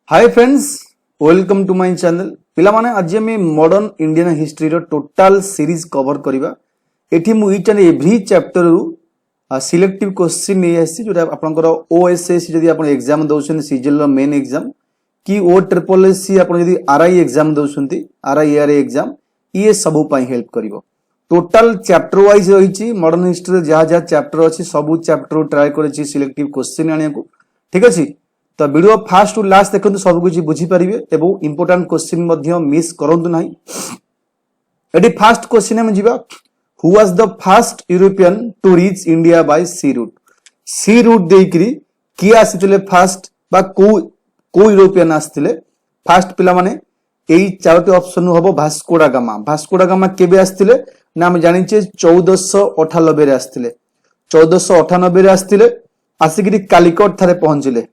Hi friends, welcome to my channel. पिला माने आज हम मॉडर्न इंडियन हिस्ट्री रो टोटल सीरीज कवर करिबा। एठी मु ईच एंड एवरी चैप्टर रु सिलेक्टिव क्वेश्चन नै आसी जोटा आपनकर ओएसएस जदी आपन एग्जाम दोछन सीजीएल रो मेन एग्जाम कि ओ ट्रिपल एससी आपन जदी आरआई एग्जाम दोछंती आरआईआर एग्जाम ये सब पई हेल्प करिवो। टोटल चैप्टर वाइज रहिछि मॉडर्न हिस्ट्री जहा जहा चैप्टर अछि सब चैप्टर ट्राई करछि सिलेक्टिव क्वेश्चन आनिया को। ठीक अछि, तो वीडियो फास्ट टू लास्ट देखते सब कुछ बुझी पारिबे एवं इंपोर्टेंट क्वेश्चन मध्य मिस करंतु नाही। एडी फास्ट क्वेश्चन हम जिबा, who was the first European to reach India by sea route. Sea route देकरी की आसीतिले फर्स्ट बा को यूरोपियन आसीतिले फर्स्ट पिला माने एई चारोटी ऑप्शन हबो भास्को डा गामा। भास्को डा गामा केबे आसीतिले ना हम जानिचे 1498 रे आसीतिले। 1498 रे आसीतिले आसीगिरी कालिकट थारे पहुंचिले।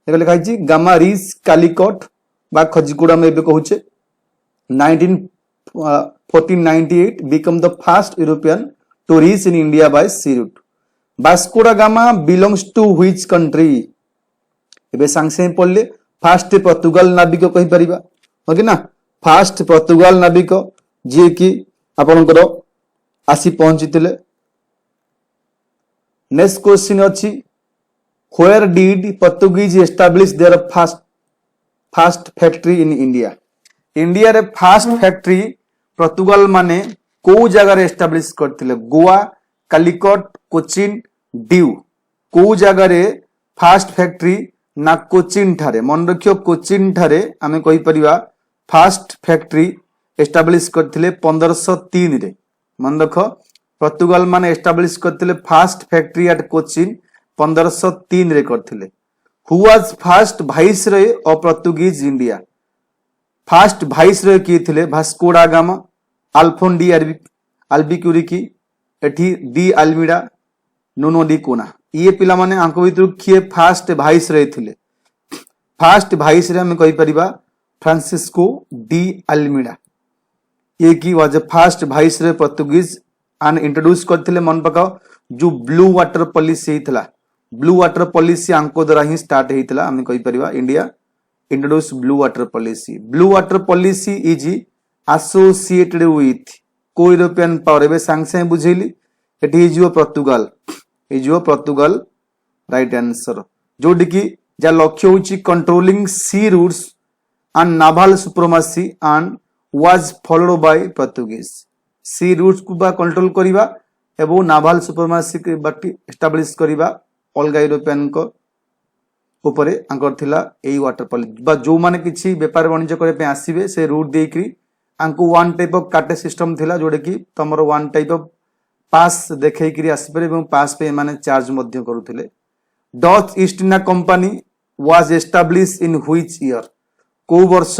देखले खाइछि गामा रीच कालिकट बा खजिकोडा में एबे कहूचे 1498 become the first European to reach in India by sea route. Vasco da Gama belongs to which country? एबे सांगसे पड़ले फर्स्ट पोर्तुगाल नाविक कहि परिबा ओके ना। फर्स्ट पोर्तुगाल नाविक जे कि आपनकर आसी पहुंचितिले। नेक्स्ट क्वेश्चन अछि, where did Portuguese establish their first factory in India? India रे फर्स्ट फैक्ट्री पोर्तुगाल माने को जगह रे एस्टैब्लिश करथिले? गोवा, कालिकट, कोचिन, ड्यू। को जगह रे फर्स्ट फैक्ट्री ना कोचिन ठारे। मन रखियो कोचिन ठारे आमे कहि परिबा फर्स्ट फैक्ट्री एस्टैब्लिश करथिले 1503 रे। मन रखो पोर्तुगाल माने एस्टैब्लिश करथिले फर्स्ट फैक्ट्री एट कोचिन 1503 रे करथिले। Who was first viceroy of Portuguese India? First viceroy की थिले? भास्को डा गामा, अल्फोन डी अल्बुक्यूरिकी, एठी डी अल्मीडा, नूनो डी कोना। ये पिला माने आंको भितर किए फर्स्ट वाइसरॉय थिले? फर्स्ट वाइसरॉय हम कहि परिबा फ्रांसिस्को डी अल्मीडा। ये की वाज फर्स्ट वाइसरॉय पोर्तुगीज आन इंट्रोड्यूस करथिले। मन पकाओ जो ब्लू वाटर पॉलिसी हितला, ब्लू वाटर पॉलिसी आंको द्वारा ही स्टार्ट हेतिला। हम कहि परिबा India introduce blue water policy. Blue water policy is associated with को यूरोपियन पावर। एबे सांगसे बुझेली एठी इजियो पोर्तुगाल, इजियो पोर्तुगाल राइट आंसर। जोडी की जा लक्ष्य होची controlling sea routes and naval supremacy and was followed by Portuguese. Sea routes को बा कंट्रोल करिबा एवं नावल सुप्रीमेसी के बाटी एस्टैब्लिश करिबा अलगा यूरोपियन को ऊपर आंकर थिला एई वाटर पॉलिसी। बा जो माने किछि व्यापार वाणिज्य करे पे आसीबे से रूट देकरी आंको वन टाइप ऑफ काटे सिस्टम थिला जोडे की तमरो वन टाइप ऑफ पास देखै करी आसीबे एवं पास पे माने चार्ज मध्य करूथिले। Dutch East India Company was establish in which year? को वर्ष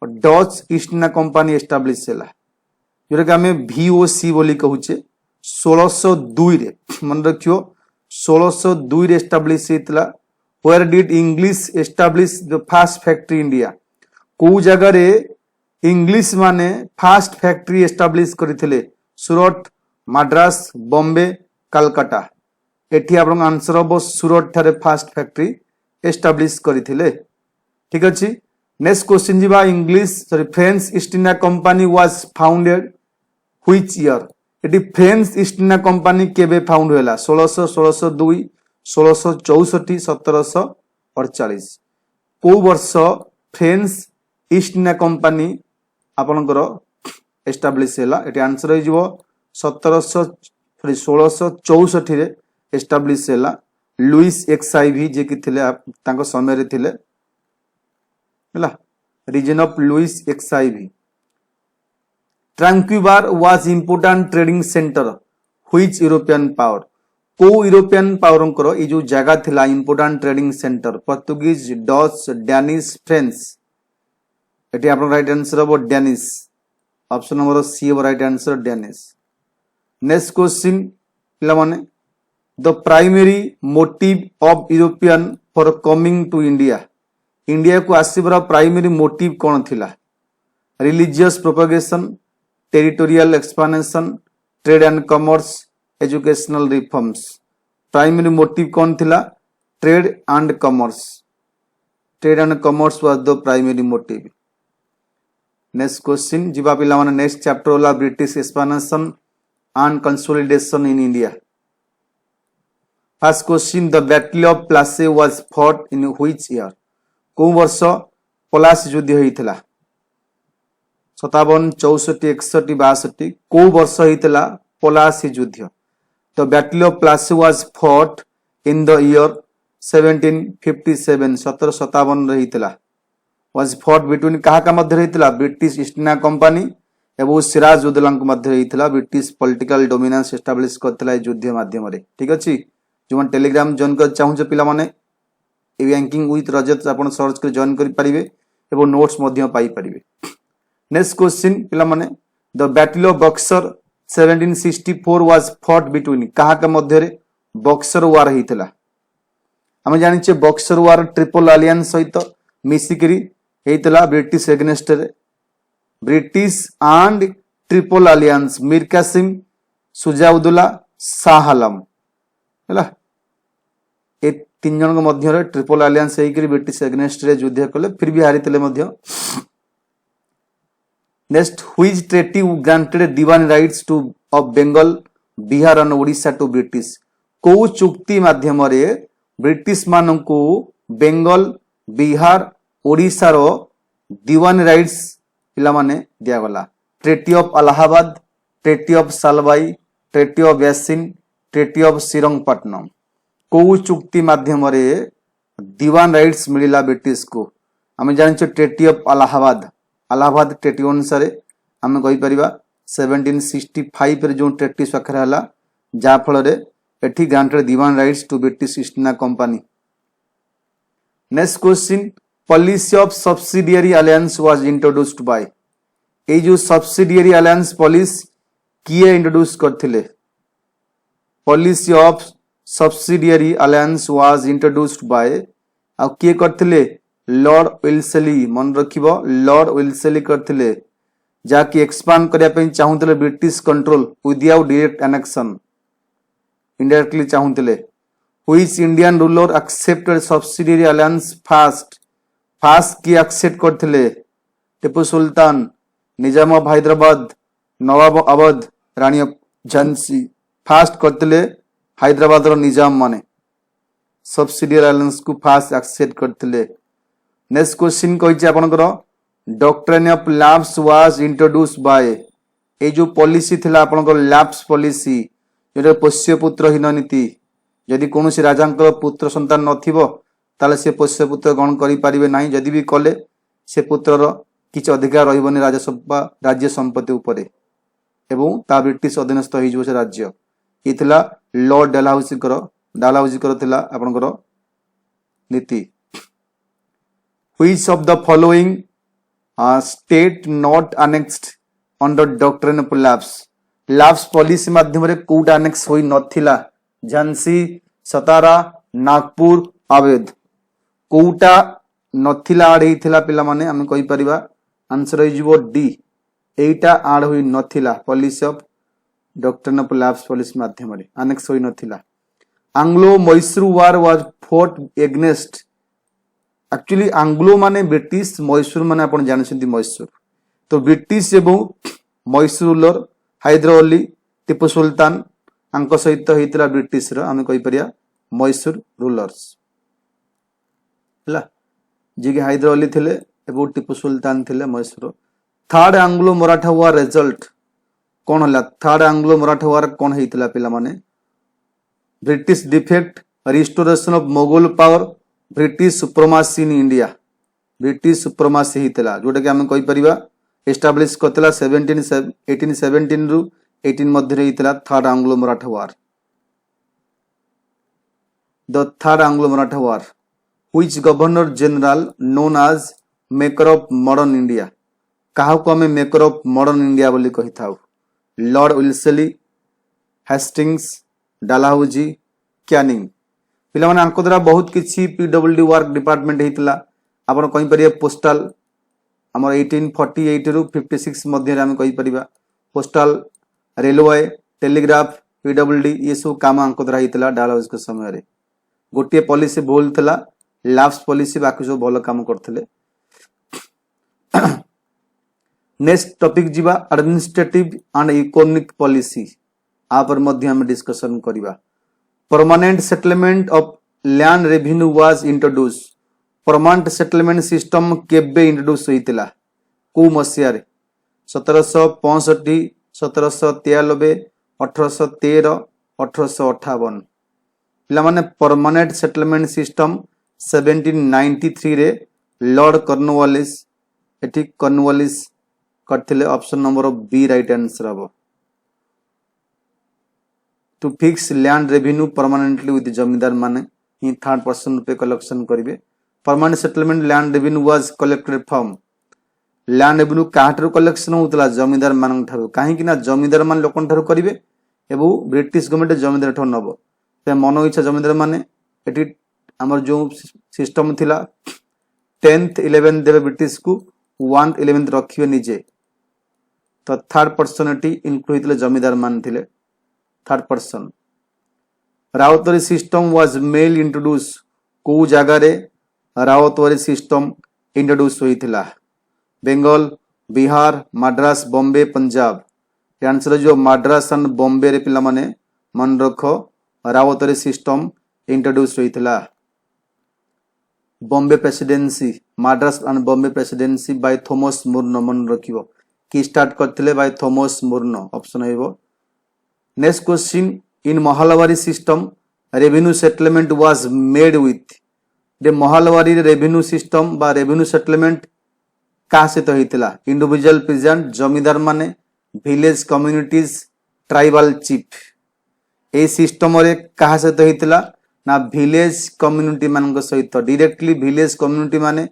Dutch East India Company establish हैला जोडे कि हमें VOC बोली कहूचे 1602 रे। मन रखियो 1602 रे establish हेतला। Where did English establish the first factory in India? को जगह रे इंग्लिश माने फर्स्ट फैक्ट्री एस्टैब्लिश करिथिले? सूरत, मद्रास, बॉम्बे, कलकत्ता। एठी आपन आंसर हो सूरत थारे फर्स्ट फैक्ट्री एस्टैब्लिश करिथिले। ठीक अछि, नेक्स्ट क्वेश्चन जिबा French east India Company was founded which year? Eighty French east India company केबे फाउंड होला? 1600, 1602, 1664, 1748। को वर्ष फ्रेंच ईस्ट इंडिया कंपनी आपनकर एस्टैब्लिश हैला? एटी आंसर हो जिवो 1664 रे एस्टैब्लिश हैला। लुइस एक्सआईवी जे कि थिले तांको समय रे थिले हैला। Region of Louis XIV. Tranquebar was important trading centre which European power? को यूरोपियन पावर ये जो जगह थिला important trading centre? Portuguese, Dutch, Danish, French. एटी आपन राइट आंसर हो डैनिश। ऑप्शन नंबर सी हो right answer Danish. Next question पिला माने the primary motive of European for coming to India? India को आसीबार प्राइमरी मोटिव कोन थिला? Religious propagation, territorial expansion, trade and commerce, educational reforms. Primary motive कौन थिला? Trade and commerce. Trade and commerce was the primary motive. Next question जीवा पिला माने next chapter होला British expansion and consolidation in India. First question the battle of Plassey was fought in which year? को वर्ष पलासी युद्ध होइतला? 57 64 61 62 को वर्ष होइतला पलासी युद्ध? The battle of Plassey was fought in the year 1757 1757 रहितला। वाज फॉट बिटवीन कहा का मध्य रहितला? ब्रिटिश ईस्ट इंडिया कंपनी एवं सिराज उद्दौला मध्य रहितला। ब्रिटिश पॉलिटिकल डोमिनेंस एस्टाब्लिश करतला युद्ध माध्यम रे। ठीक अछि जो मन टेलीग्राम जॉइन कर चाहू पिला माने ए रैंकिंग विथ रजत आपण सर्च कर जॉइन करि परिबे एवं नोट्स मध्य पाई परिबे। नेक्स्ट क्वेश्चन पिला माने the battle of Buxar 1764 was fought between कहा का मध्य रे बक्सर वार हितला? हम जानिछे बक्सर वार ट्रिपल अलायंस सहित मिसिकरी हेतला ब्रिटिश एगेंस्ट रे। British and triple alliance Mir Qasim Shujauddaula Shah Alam हैला ए तीन जन मध्य रे ट्रिपल अलायंस हेकरी ब्रिटिश एगेंस्ट रे युद्ध कले फिर भी हारितले मध्य। Next which treaty granted diwan rights to of Bengal Bihar and Odisha to British? को चुक्ति माध्यम रे ब्रिटिश मानकू बेंगल बिहार ओडिशा रो दीवान राइट्स पिला माने दिया गला? Treaty of Allahabad, treaty of Salbai, treaty of Yasin, treaty of Srirangapatnam. को चुक्ति माध्यम रे दीवान राइट्स मिलिला ब्रिटिश को? आमे जानिछो treaty of Allahabad. Allahabad treaty अनुसार आमे कहि परिबा 1765 रे जो ट्रीटी स्वाक्षर हला जा फल रे एठी granted diwan rights to British East India company. Next question policy of subsidiary alliance was introduced by? ए जो सब्सिडियरी अलायंस पॉलिसी किए इंट्रोड्यूस करथिले? Policy of subsidiary alliance was introduced by आ किए करथिले? Lord Wellesley. मन रखिबो लॉर्ड विल्सेली करथिले जाकी एक्सपांड करिया पे चाहुतले British control without direct annexation indirectly चाहुतले। Which Indian ruler accepted subsidiary alliance first? First की एक्सेप्ट करथिले? टिपू सुल्तान, Nizam of Hyderabad, Nawab Awadh, Rani of Jhansi. First करथिले हैदराबाद रो निजाम माने सब्सिडियरी अलायंस को फास्ट एक्सेप्ट करथिले। नेक्स्ट क्वेश्चन कहिचे आपनकर doctrine of lapse was introduced by? ए जो पॉलिसी थिला आपनकर लैप्स पॉलिसी जेटा पोष्य पुत्रहीन नीति। यदि कोनोसी राजांकर पुत्र संतान नथिबो ताले से पोष्य पुत्र ग्रहण करि परिबे नाही। यदि भी कले से पुत्रर किछ अधिकार रहिबनी राजसभा राज्य संपत्ति उपरे एवं ता ब्रिटिश अधीनस्थ होई जो से राज्य। ई थिला लॉर्ड डालहाउसी कर थिला आपनकर नीति। Which of the following state not annexed under doctrine of lapse? lapse policy माध्यम रे कोड अनेक्स होई नथिला? झांसी, सतारा, नागपुर, अवध। कोटा नथिला आड हेथिला पिला माने हम कहि परिबा आंसर होई जिवो डी। एटा आड होई नथिला policy of doctrine of lapse policy माध्यम रे अनेक्स होई नथिला। Anglo Mysore war was fought against? Actually Anglo माने ब्रिटिश, मैसूर माने आपण जानछंती मैसूर। तो ब्रिटिश एवं मैसूर रूलर हैदर अली, टिपू सुल्तान अंक सहित हेतिला ब्रिटिश रो हम कहि परिया मैसूर रूलर्स हला जे कि हैदर अली थिले एवं टिपू सुल्तान थिले Mysore. Third Anglo Maratha war result कोन हला? थर्ड एंग्लो मराठा वार कोन हेतिला पिला माने? British defect, restoration of Mughal power, British supremacy in India. British supremacy हितला जोटा कि हम कहि परिबा एस्टैब्लिश करतला 1817 रु 18 मध्ये हितला third Anglo Maratha war. The third Anglo Maratha war which governor general known as maker of modern India? काहा को हमें मेकर ऑफ मॉडर्न इंडिया बोली कहि थाउ? Lord Wellesley, Hastings, Dalhousie, Canning. पिला माने आंको द्वारा बहुत किछि पीडब्ल्यूडी वर्क डिपार्टमेंट हेतिला। आपण कहि परिया पोस्टल हमर 1848 रु 56 मध्ये हम कहि परिबा पोस्टल, रेलवे, टेलीग्राफ, पीडब्ल्यूडी ये सब काम आंको द्वारा हेतिला डालहाउस के समय रे। गोटे पॉलिसी भूल थिला लैप्स पॉलिसी बाकी सब भल काम करथिले। नेक्स्ट टॉपिक जीवा एडमिनिस्ट्रेटिव एंड इकोनॉमिक पॉलिसी आ पर मध्य हम डिस्कशन करिवा। Permanent settlement of land revenue was introduce. Permanent settlement system केबे इंट्रोड्यूस होइतिला को मसिया रे 1765 1793 1813 1858 पिला माने परमानेंट सेटलमेंट सिस्टम 1793 रे लॉर्ड कॉर्नवालिस एठी कॉर्नवालिस करथिले। Option number B right answer हबो। To fix land revenue permanently with zamindar माने ही थर्ड पर्सन पे कलेक्शन करिवे। Permanent settlement land revenue was collected from. Land revenue काहाठरो कलेक्शन होतला जमींदार मान ठारो काहे कि ना जमींदार मान लोकन ठारो करिवे एबो ब्रिटिश गवर्नमेंट जमींदार ठारो नबो ते मनो इच्छा जमींदार माने एठी हमर जो सिस्टम थिला 10th 11th देबे ब्रिटिश को 1th 11th रखिबे निजे तो थर्ड पर्सन एटी इंक्लूड होतले जमींदार मान थिले third person. Ryotwari system was मेल इंट्रोड्यूस को जगह रे राउतरी सिस्टम इंट्रोड्यूस होइथिला। बेंगल बिहार मद्रास बॉम्बे पंजाब। आंसर जो मद्रास एंड बॉम्बे रे पिला माने मन रखो राउतरी सिस्टम इंट्रोड्यूस होइथिला। Bombay presidency Madras and Bombay presidency by Thomas Munro मन रखिबो की स्टार्ट करथिले बाय थॉमस मुर्नो ऑप्शन हेबो। Next question in mahalwari system revenue settlement was made with. They mahalwari revenue system बा रेवेन्यू सेटलमेंट का सहित होइतिला इंडिविजुअल पेजेंट जमींदार माने विलेज कम्युनिटीज ट्राइबल चीफ। ए सिस्टम रे का सहित होइतिला ना विलेज कम्युनिटी मान सहित डायरेक्टली विलेज कम्युनिटी माने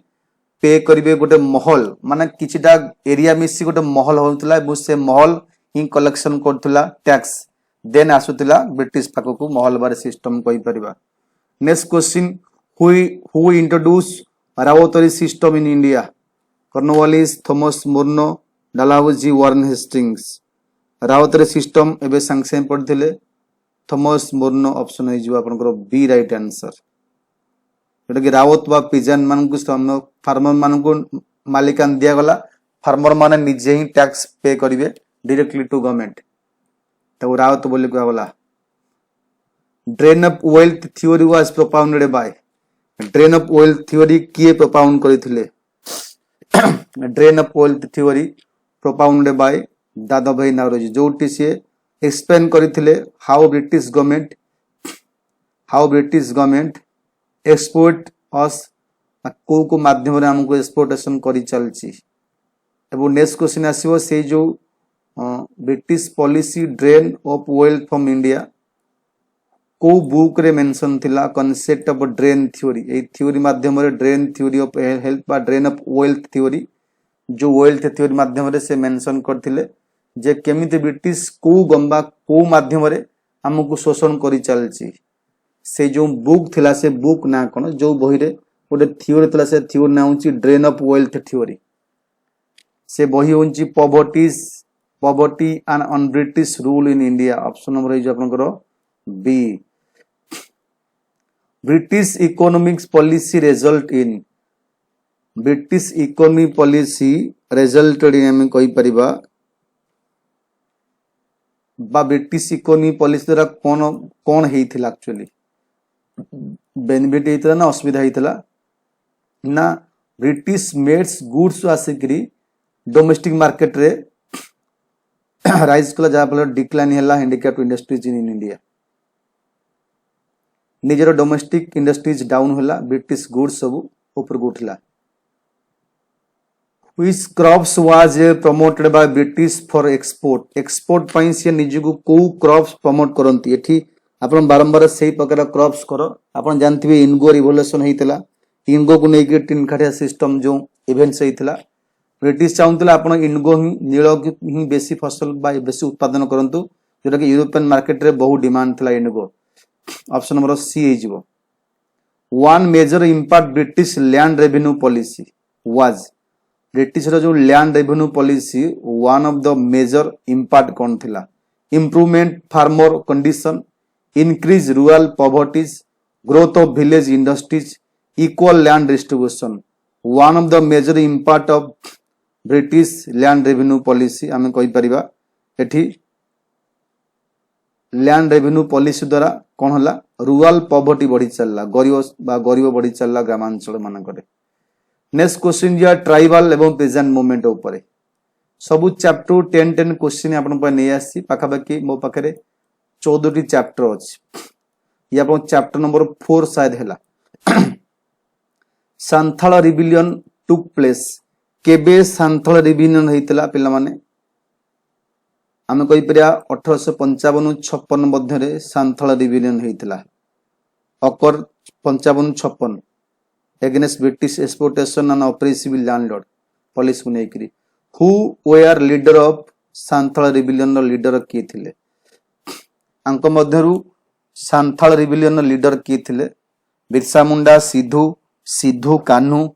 पे करिवे गोटे महल माने किछिटा एरिया मिसी गोटे महल होतला से महल ही कलेक्शन करथला टैक्स देन आसुतला ब्रिटिश पाखकु महल बारे सिस्टम कहि परिबा। Next question who introduce ryotwari system in India. Cornwallis Thomas Munro Dalhousie Warren Hastings. Ryotwari system एबे संक्षेप पढ़थिले थॉमस मुर्नो ऑप्शन है जो आपनकर बी राइट आंसर। जोटा कि रावत बा पिजन मान को फार्मर मान को मालिकान दिया गला फार्मर माने निजे ही टैक्स पे करिवे डायरेक्टली टू गवर्नमेंट तो रावत बोली को गला। Drain of wealth theory was propounded by. Drain of wealth theory किए प्रोपाउंड करिथिले। Drain of wealth theory propounded by Dadabhai Naoroji जोटी से एक्सप्लेन करिथिले हाउ ब्रिटिश गवर्नमेंट एक्सपोर्ट अस को माध्यम रे हमको एक्सपोर्टेशन करि चलची। एबो नेक्स्ट क्वेश्चन आसीबो से जो British policy drain of wealth from India को बुक रे मेंशन थिला concept of drain theory. A theory माध्यम रे ड्रेन थ्योरी ऑफ हेल्थ बा ड्रेन ऑफ वेल्थ थ्योरी जो वेल्थ थ्योरी माध्यम रे से मेंशन करथिले जे केमिति ब्रिटिश को गंबा को माध्यम रे हमको शोषण करि चलची। से जो बुक थिला से बुक ना कोन जो बही रे गोटे थ्योरी थिला से थ्योरी ना होची ड्रेन ऑफ वेल्थ थ्योरी। से बही होची poverty and on British rule in India. Option number है जो आपनकर B. British economics policy result in. British economy policy resulted in हम कहि परिबा बा ब्रिटिश इकोनॉमी पॉलिसी द्वारा कौन हेइथिला एक्चुअली बेनिफिट हेइथिला ना असुविधा हेइथिला ना। ब्रिटिश मेड्स गुड्स आसिकरी डोमेस्टिक मार्केट रे राइज कला जा फल डिक्लाइन हैला हैंडीक्राफ्ट इंडस्ट्रीज इन इंडिया। निजर डोमेस्टिक इंडस्ट्रीज डाउन होला ब्रिटिश गुड्स सब ऊपर उठला। Which crops was promoted by British for export? Export पई से निजु को क्रॉप्स प्रमोट करंती। एठी आपण बारंबार सही प्रकार क्रॉप्स करो। आपण जानथिबे इनगो रिवोल्यूशन हेतिला इनगो को नेकी टिन खाटिया सिस्टम जो इवेंट्स हेतिला ब्रिटिश चाहुतला आपण इनगो ही नील ही बेसी फसल बा बेसी उत्पादन करंतु जोटा कि यूरोपियन मार्केट रे बहुत डिमांड थिला इनगो। ऑप्शन नंबर सी हे जिवो। One major impact British land revenue policy was. British जो land revenue policy one of the major impact कौन थिला improvement farmer condition increase rural poverties growth of village industries equal land distribution one of the major impact of British land revenue policy आम कही परिबा एठी land revenue policy द्वारा कौन हला rural poverty बढ़ी चलला गरीब बढ़ी चलला ग्रामांचल मानकरे। नेक्स्ट क्वेश्चन या ट्राइबल एवं पेजेंट मूवमेंट ऊपर सबु चैप्टर 10 क्वेश्चन आपन पर नै आसी पाखापाखि मो पाखरे 14 टी चैप्टर अछि ये आपन चैप्टर नंबर 4 शायद हैला। सांथाल रिबिलियन टुक प्लेस केबे सांथाल रिबिलियन हेतिला पिला माने आमे कहि परिया 1855-56 मध्य रे सांथाल रिबिलियन हेतिला अकर 55-56 against British exploitation and oppressive landlord policy को नेकरी who were leader of Santhal rebellion leader किए थिले अंक मध्यरु सांथाल रिबिलियन लीडर किए थिले बिरसा मुंडा सिद्धू कान्हू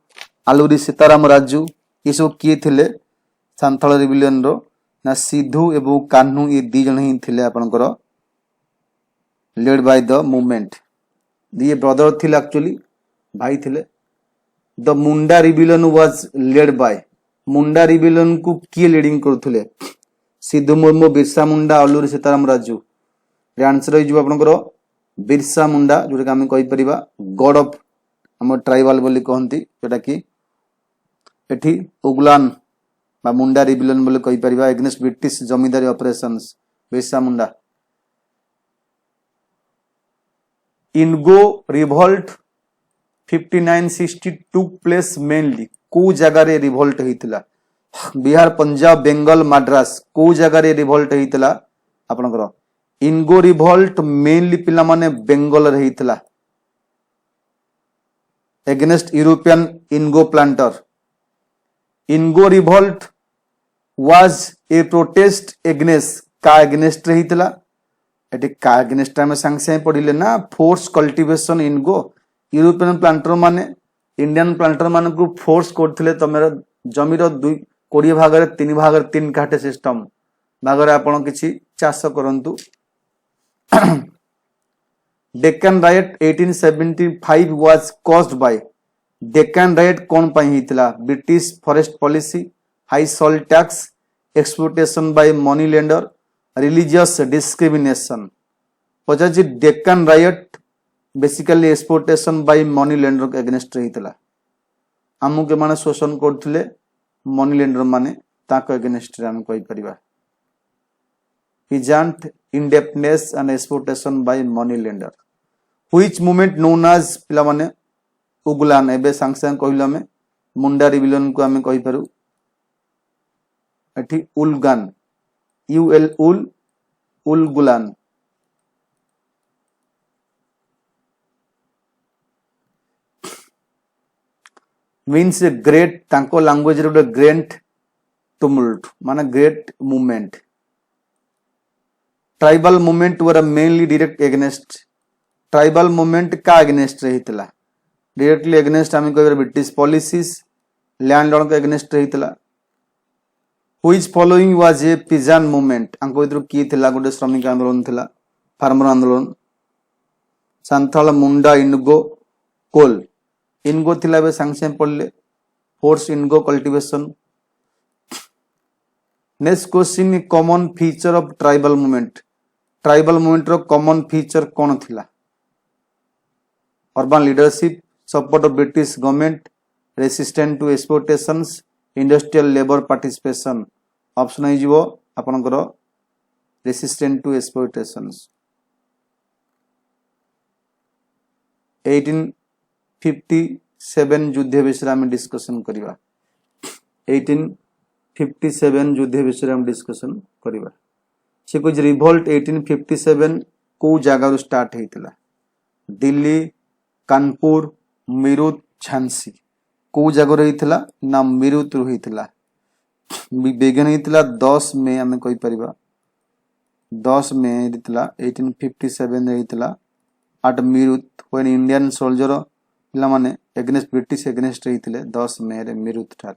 आलूरी सीताराम राजू ये सब किए थिले सांथाल रिबिलियन रो ना सिद्धू एवं कान्हू ये दी जन ही थिले आपनकर लेड बाय द मूवमेंट ये ब्रदर थिले एक्चुअली भाई थिले। The Munda rebellion was led by Munda rebellion को किए लीडिंग करथुले सिद्धू मुर्मू बिरसा मुंडा आलूरी सीताराम राजू आंसर हो आपनकर बिरसा मुंडा जोटा आम कहि परिबा गॉड ऑफ हम ट्राइबल बोली कहंती जोटा कि एठी उगलान बा मुंडा रिबिलियन बोली कहि परिबा एगेंस्ट ब्रिटिश जमींदारी operations Birsa Munda. Enugu revolt 5960 took place mainly को जगह रे रिवोल्ट हेतिला बिहार पंजाब बेंगल मद्रास को जगह रे रिवोल्ट हेतिला आपनकर इनगो रिवोल्ट मेनली पिला माने बेंगल रे हेतिला against European indigo planter. Indigo revolt was a protest against का एगेंस्ट रहितला एटी का एगेंस्ट में संगे पढ़िले ना force cultivation indigo European planter माने इंडियन प्लांटर मान को फोर्स करथिले तमेर जमीर 20 भाग रे 3 भाग रे 3 काटे सिस्टम भाग रे आपण किछि चाष करंतु। Deccan riot 1875 was caused by Deccan riot कौन पाई हितला British forest policy high salt tax exploitation by money lender religious discrimination पचाजी Deccan riot basically exploitation by money lender के अगेंस्ट रहितला हमु के माने शोषण करथिले मनी लेंडर माने ताको अगेंस्ट हम कहि परिबा peasant indebtedness and exploitation by money lender which movement known as पिला माने उगलान एबे सांगसांग कहिला में मुंडा रिबिलियन को हमें कहि पारु एठी उलगान U L Ulgulan means a great तांको लैंग्वेज रे ग्रेट tumult माने great movement. Tribal movement were mainly direct against tribal movement का एगेंस्ट रहितला डायरेक्टली एगेंस्ट हम कहबे ब्रिटिश पॉलिसीज लैंडलॉर्ड के एगेंस्ट रहितला। Which following was a peasant movement अंको इधर की थिला गोटे श्रमिक आंदोलन थिला फार्मर आंदोलन सांथाल मुंडा इनगो कोल इनगो थिला बे सांगसे पड़ले force indigo cultivation. Next question common feature of tribal movement रो कॉमन फीचर कौन थिला urban leadership support of British government resistant to exploitations industrial labour participation option हो जिवो आपनकर रेसिस्टेंट टू एक्सप्लोइटेशंस। 1857 युद्ध विषय में डिस्कशन करिवा 1857 युद्ध विषय में डिस्कशन करिवा से कुछ रिवोल्ट 1857 को जगह स्टार्ट हेतिला दिल्ली कानपुर मीरठ झांसी को जगह रहितला ना मीरठ रहितला बिगिन हेतिला 10 मई हमें कहि परिबा 10 मई हेतिला 1857 रहितला at Meerut when Indian soldier पिला माने एगेंस्ट ब्रिटिश एगेंस्ट रहितले 10 मई रे मीरठ ठार।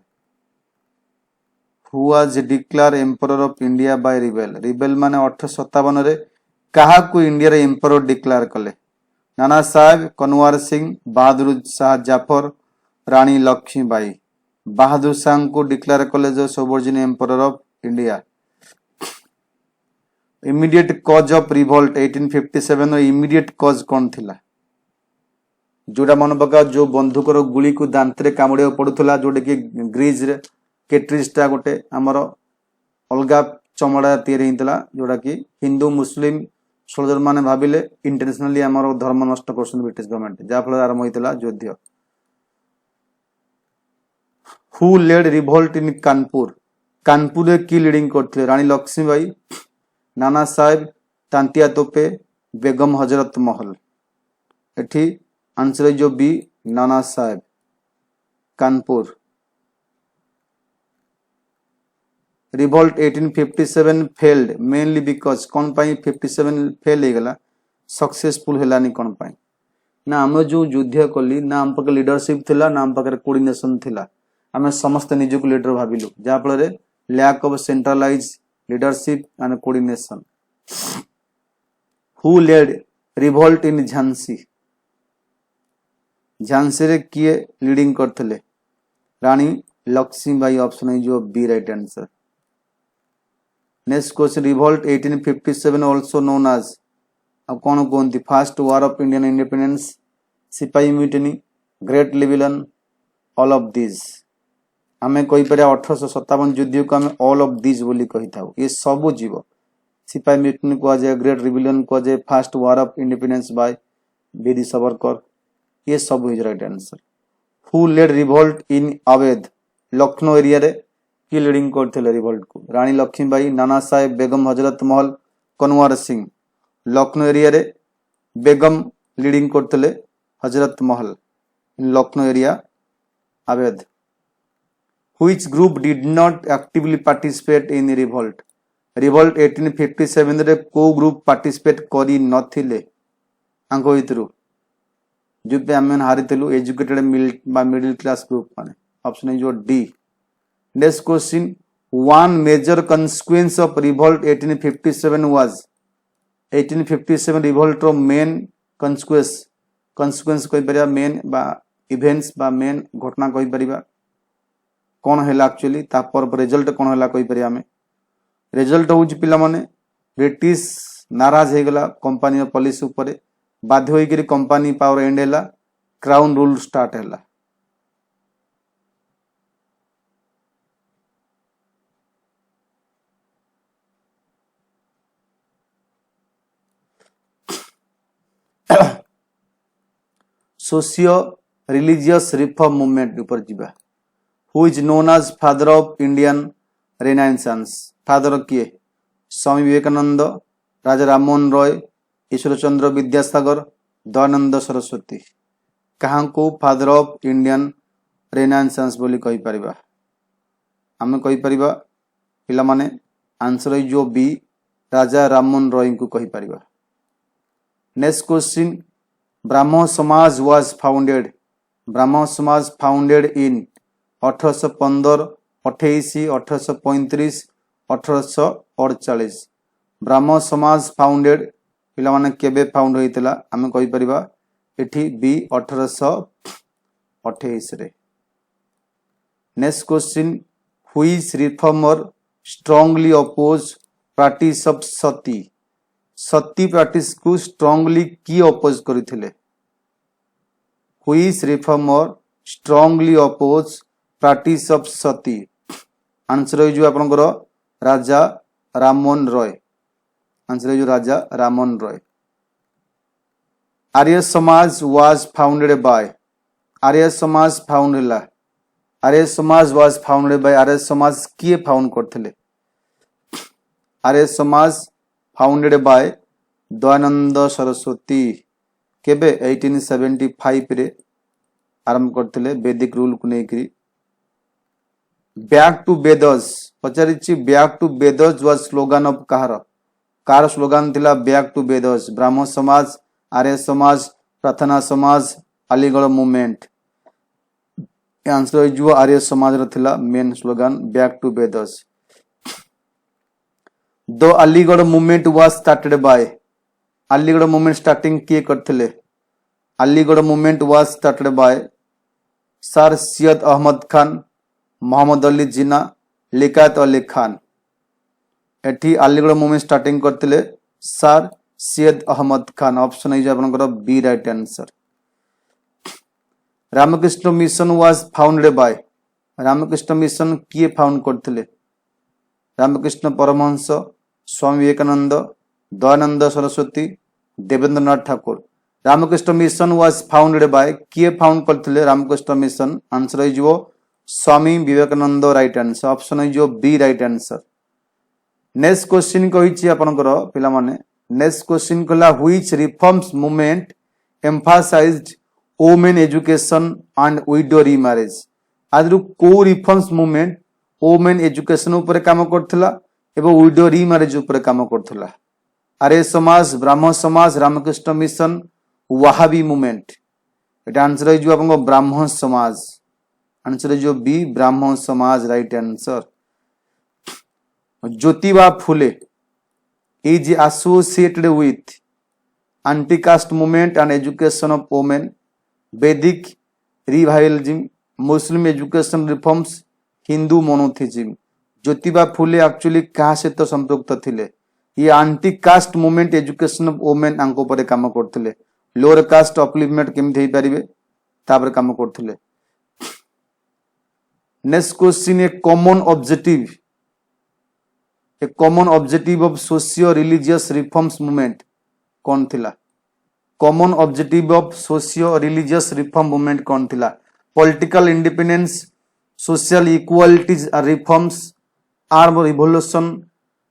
Who was declare emperor of India by rebel माने 1857 रे कहा को इंडिया रे एम्परर डिक्लेयर कले नाना साहेब कनवार सिंह, बहादुर शाह जाफर, रानी लक्ष्मीबाई। बहादुर शाह को डिक्लेयर कले जो sovereign emperor of India. Immediate cause of revolt 1857 immediate cause कौन थिला? जोड़ा मन पका जो बंधुकर गुली को दांतरे कामुड़े पड़ुला जोटा कि ग्रीज रे केट्रिजटा गोटे आमर अलगा चमड़ा तैयारी होता जोटा कि हिंदू मुस्लिम सोल्जर मैंने भाविले इंटरनेशनली आमर धर्म नष्ट कर ब्रिटिश गवर्नमेंट जहाँफल आरंभ होता युद्ध। Who led revolt in Kanpur? Kanpur की लीडिंग करते? रानी लक्ष्मीबाई, नाना साहेब, तांतिया तोपे, बेगम हजरत महल। एठी आंसर जो B Nana Saheb Kanpur. Revolt 1857 failed mainly because कौन पाई 57 फेल हो गला सक्सेसफुल हेलानी कौन पाई ना आम जो युद्ध कली ना आम पाखे लीडरशिप थिला ना आम पाखे कोऑर्डिनेशन थिला आम समस्त निजक लीडर भाविलु जहाँ फल lack of centralize leadership and coordination. Who led revolt in Jhansi? Jhansi रे किए लीडिंग करथिले? रानी लक्ष्मीबाई ऑप्शन है जो B right answer. Next question revolt 1857 also known as अब कौन कहती first war of Indian independence, sipahi mutiny, great rebellion, all of this. आम कहीपर 1857 युद्ध को आम ऑल ऑफ दिस बोली कही था ये सब जीव सिपाही म्यूटिनी कहुए, ग्रेट रिविलियन कहुए, first war of independence by Veer Savarkar ये सब is right answer. Who led revolt in Awadh? Lucknow area रे की लीडिंग करथिले रिवोल्ट को? रानी लक्ष्मीबाई, नाना साहेब, बेगम हजरत महल, कनवार सिंह। लखनऊ एरिया रे बेगम लीडिंग करथिले हजरत महल इन लखनऊ एरिया अवैध। Which group did not actively participate in revolt? Revolt 1857 रे को ग्रुप पार्टिसिपेट करी नथिले आंक भितरु जो पे आम हारिलु एजुकेटेड मिडिल क्लास ग्रुप माने ऑप्शन है जो D. Next question one major consequence of revolt 1857 was 1857 revolt रो मेन कन्सिक्वेंस कहि परिया मेन बा इवेंट्स बा मेन घटना कहि परिबा कौन है एक्चुअली तापर रिजल्ट कौन है कहि परिया हमें रिजल्ट हूँ पिला माने ब्रिटिश नाराज हो गला कंपनी पॉलिसी ऊपर बाध्य होकर कंपनी पावर एंड है क्राउन रूल स्टार्ट है। सोशियो रिलीजियस रिफॉर्म मूवमेंट ऊपर जीवा। Who is known as father of Indian renaissance? Father किए? स्वामी विवेकानंद, राजा राममोहन रॉय, ईश्वर चंद्र विद्यासागर, दयानंद सरस्वती। कहाँ को फादर ऑफ इंडियन रेनाइंसेंस बोली कहि परिबा? आमे कहि परिबा पिला माने आंसर है जो बी राजा राममोहन रॉय को कहि परिबा। नेक्स्ट क्वेश्चन ब्राह्मण समाज वाज फाउंडेड? ब्राह्मण समाज फाउंडेड इन 1815, 28, 1835, 1848। ब्राह्मण समाज फाउंडेड पिला माने केबे फाउंड होइतला आमे कहि परिबा एठी बी 1828 रे। Next question which reformer strongly oppose practice of sati? Sati practice को स्ट्रांगली की अपोज करथिले? Which reformer strongly oppose practice of sati? Answer है जो आपनकर राजा राममोहन रॉय। आंसर है जो Raja Rammohan Roy. Arya Samaj was founded bye? Arya Samaj found होला Arya Samaj was founded bye Arya Samaj किए फाउंड करथिले? Arya Samaj founded by Dayanand Saraswati. केबे 1875 रे आरंभ करथिले वैदिक रूल को लेकर। बैक टू वेदस पचारिछि back to Vedas was slogan of कार स्लोगन थिला बैक टू वेदस? ब्राह्मण समाज, आर्य समाज, प्रार्थना समाज, अलीगढ़ मूवमेंट। आंसर जो आर्य समाज रा थिला main slogan back to Vedas. The Aligarh movement was started by? Aligarh movement starting किए करथिले? Aligarh movement was started by Sir Syed Ahmad Khan, Muhammad Ali Jinnah, Liaquat Ali Khan. एठी Aligarh movement starting करते sir Syed Ahmad Khan. Option है आपनकर B right answer. Ramakrishna mission was founded by. Ramakrishna mission किए found करते? Ramakrishna Paramhansa, Swami Vivekananda, Dayanand Saraswati, Debendranath Thakur. Ramakrishna mission was founded by किए found करते? Ramakrishna mission. Answer है जो Swami Vivekananda. Right answer. Option है जो B right answer. Next question कही आपनकर पिला माने. नेक्स्ट क्वेश्चन कहला which reforms movement emphasized women education and widow remarriage. आदि को रिफॉर्म्स मूवमेंट वुमेन एजुकेशन ऊपर काम करथिला एवं विडो रीमैरेज ऊपर काम करथिला. आर्य समाज, ब्राह्मण समाज, रामकृष्ण मिशन, वहाबी मूवमेंट. एटा आंसर है जो आपन ब्राह्मण समाज. आंसर है जो बी ब्राह्मण समाज. Right answer. Jyotiba Phule is associated with anti-caste movement and education of women, Vedic revivalism, Muslim education reforms, Hindu monotheism. Jyotiba Phule actually क्या सहित संपृक्त थिले? ये anti caste movement education of women आंको पर काम करथिले. लोअर कास्ट अपलिफ्टमेंट केमि हेई परिबे तापर काम करथिले. Next question a common objective. A common objective of socio religious reforms movement कौन थिला? Common objective of socio religious reform movement कौन थिला? Political independence, social equalities reforms, arm revolution,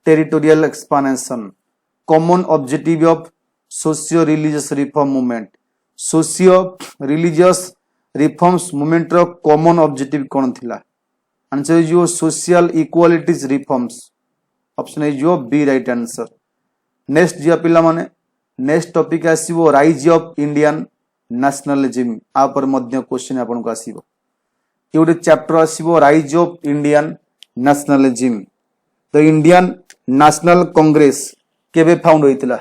territorial expansion. Common objective of socio religious reform movement. Socio religious reforms movement रो common objective कौन थिला? Answer जो social equalities reforms. Option है जो B right answer. Next जिया पिला माने next topic आसीबो राइज ऑफ इंडियन नेशनलिज्म. आ पर मध्य क्वेश्चन आपन को आसीबो. ये गोटे चैप्टर आसीबो rise of Indian nationalism. The Indian National Congress केबे फाउंड होइतिला?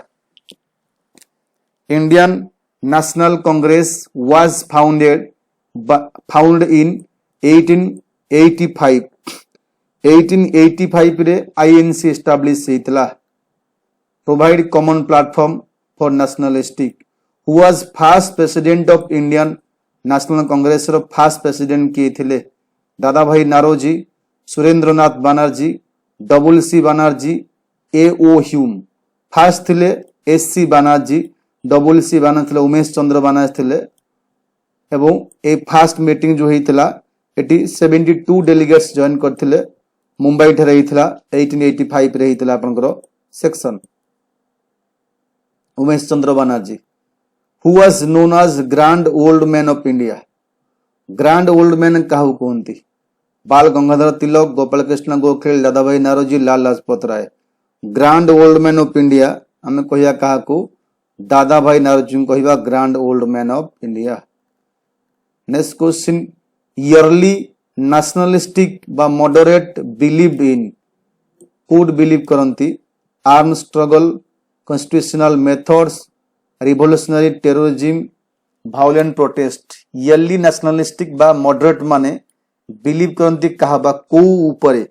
Indian National Congress was found in 1885. 1885 रे आईएनसी एस्टाब्लिश हेतिला. Provide common platform for nationalistic. Who was first president of Indian National Congress रो first president किए थिले? दादा भाई Naoroji, Surendranath Banerjee, double C Banerjee, A O. Hume. First थिले S C. Banerjee, double C Banerjee थिले उमेश चंद्र बनर्जी थिले. एवं ए फर्स्ट मीटिंग जो हेतिला एटी 72 डेलीगेट्स जॉइन करथिले. मुंबई ठे रहीथिला 1885 रे रहीथिला आपनकर section. Umesh Chandra Banerjee. Who was known as grand old man of India. Grand old man काहू कहंती? बाल गंगाधर तिलक, Gopal Krishna Gokhale, Dadabhai Naoroji, Lal Lajpat Rai. Grand old man of India हमें कहिया काहाकू? दादा भाई नारोजी को कहिबा grand old man of India. Next question early nationalistic बा moderate believed in. Could believe करंती? Arm struggle, constitutional methods, revolutionary terrorism, violent protest. Early nationalistic बा moderate माने believe करंती कहा बा को ऊपरे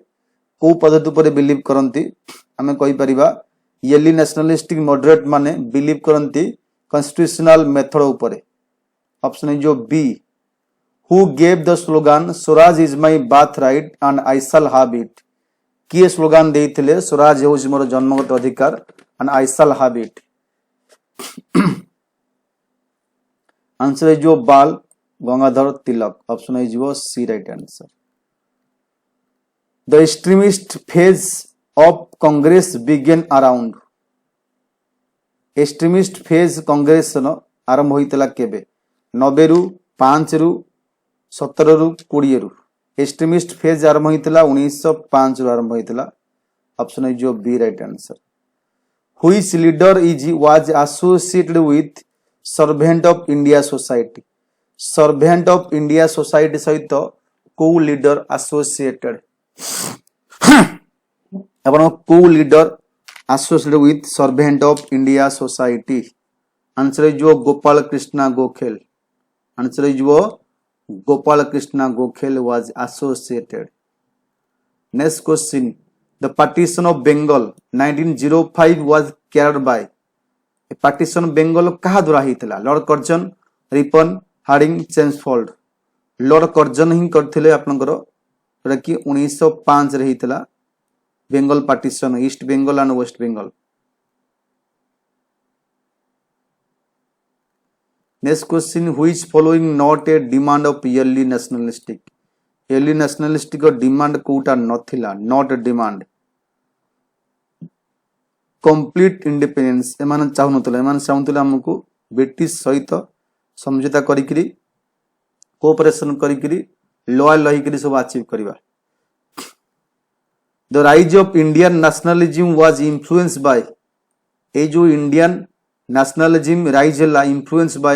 को पद्धति ऊपरे बिलीव करंती? हमें कहि परिबा ईयरली नेशनलिस्टिक मॉडरेट माने बिलीव करंती कॉन्स्टिट्यूशनल मेथड ऊपरे. ऑप्शन है जो B. Who gave the slogan Swaraj is my birthright and I shall have it? किए स्लोगान देइथिले स्वराज हेउछि मोर जन्मगत अधिकार and I shall have it? Answer है जो बाल गंगाधर तिलक. ऑप्शन है जो C right answer. The extremist phase of Congress began around. Extremist phase Congress न आरंभ होइतला केबे? 90 रु 5 रु 17 रु 20 रु. एक्सट्रीमिस्ट फेज आरंभ होइतला 1905 रु आरंभ होइतला. ऑप्शन है जो B right answer. Which leader was associated with servant of India society. Servant of India society सहित को लीडर एसोसिएटेड? अपन को leader associated with servant of India society? Answer is Gopal Krishna Gokhale. Answer is Gopal Krishna Gokhale was associated. Next question. The partition of Bengal 1905 was carried by. partition Bengal कहा द्वारा ही थिला? Lord Curzon, Ripon, Hardinge, Chelmsford. Lord Curzon ही करथिले आपनकर जोटा कि 1905 रे हितला Bengal partition East Bengal and West Bengal. Next question, which following not a demand of yearly nationalistic? yearly nationalistic or demand कोटा नथिला, not a demand. complete independence एमान चाहुनतले, एमान चाहुनतले हमकु ब्रिटिश सहित समझौता करिकरी कोऑपरेशन करिकरी लॉयल रहिकरी सब अचीव करिवा. The rise of Indian nationalism was influenced by ए जो इंडियन nationalism rise है influenced by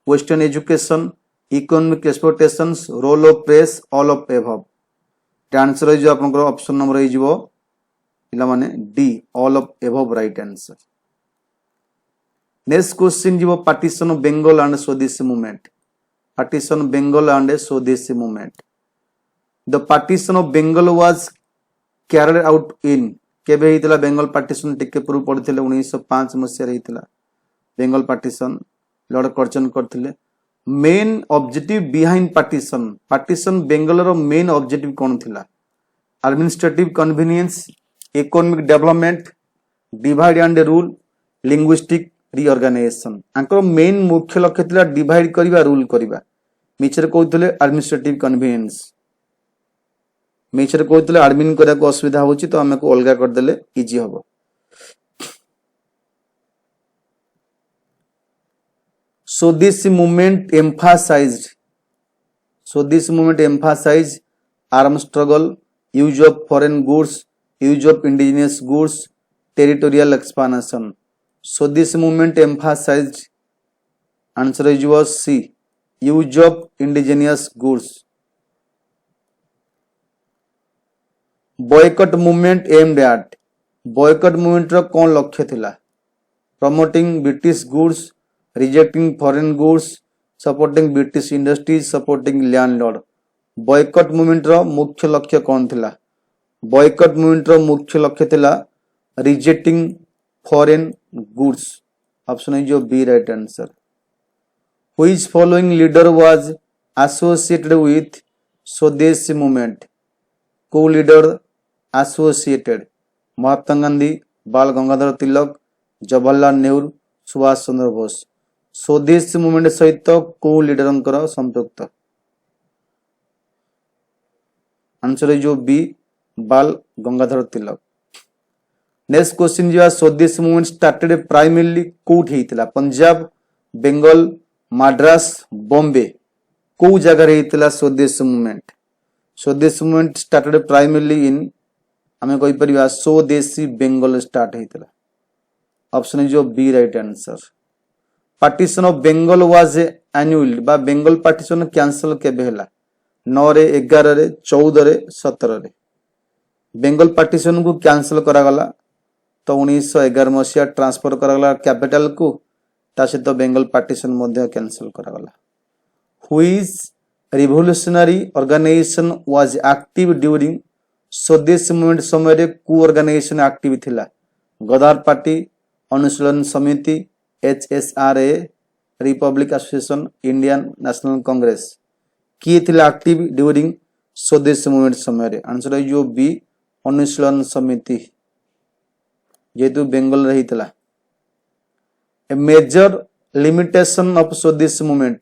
western education, economic exploitations, role of press, all of above. The answer is आपनकर ऑप्शन नंबर है जो इला माने D, all of above right answer. Next question जो partition of Bengal and Swadeshi movement. partition of Bengal and Swadeshi movement. The partition of Bengal was carried out in केबे हितला Bengal partition टिके पूर्व पड़थिले 1905 मसिया रे हितला बेंगल पार्टीशन लॉर्ड कर्जन करथिले. Main objective behind partition, partition Bengal रो main objective कोन थिला? Administrative convenience, economic development, divide and rule, linguistic reorganisation. आंकर मेन मुख्य लक्ष्य थिला डिवाइड करिवा, रूल करिवा. मिचर कहथिले एडमिनिस्ट्रेटिव कन्वीनियंस, मिचर कहथिले एडमिन करिया को असुविधा होची तो हमें को अलगा कर देले इजी हबो. Swadeshi movement emphasized armed struggle, use of foreign goods, use of indigenous goods, territorial expansion. Swadeshi movement emphasized, answer is was C, use of indigenous goods. Boycott movement aimed at, boycott movement रो कौन लक्ष्य थिला? Promoting British goods, rejecting foreign goods, supporting British industries, supporting landlord. boycott movement रो मुख्य लक्ष्य कौन थिला? boycott movement रो मुख्य लक्ष्य थिला rejecting foreign goods. ऑप्शन है जो B right answer. Which following leader was associated with Swadeshi movement? को लीडर एसोसिएटेड? महात्मा गांधी, बाल गंगाधर तिलक, जवाहरलाल नेहरू, सुभाष चंद्र बोस. स्वदेशी मूवमेंट सहित को लीडर संपृक्त? आंसर जो बी, बाल गंगाधर तिलक. नेक्स्ट क्वेश्चन जो स्वदेशी मूवमेंट स्टार्टेड प्राइमरली कोठी हितला? पंजाब, बेंगल, मद्रास, बॉम्बे. को जगह रे हितला स्वदेशी मूवमेंट? स्वदेशी मूवमेंट स्टार्टेड प्राइमरली इन हमें कोई परिवार स्वदेशी बेंगल स्टार्ट हितला. ऑप्शन इज जो B right answer. Partition of Bengal was annulled बा बेंगल पार्टीशन कैंसल केबे हला? 9 रे, 11 रे, 14 रे, 17 रे. बेंगल पार्टीशन को कैंसल करा गला तो 1911 मसिया ट्रांसफर करा गला कैपिटल को, ता सहित बेंगल पार्टीशन मध्ये कैंसल करा गला. Which revolutionary organisation was active during Swadeshi movement समय रे को ऑर्गेनाइजेशन एक्टिव थिला? गदर पार्टी, अनुशीलन समिति, HSRA, Republic association, Indian National Congress. किए थिला एक्टिव ड्यूरिंग स्वदेशी मूवमेंट समय रे? आंसर है जो बी, अनुशीलन समिति, जेतु बेंगल रही थिला. A major limitation of Swadeshi movement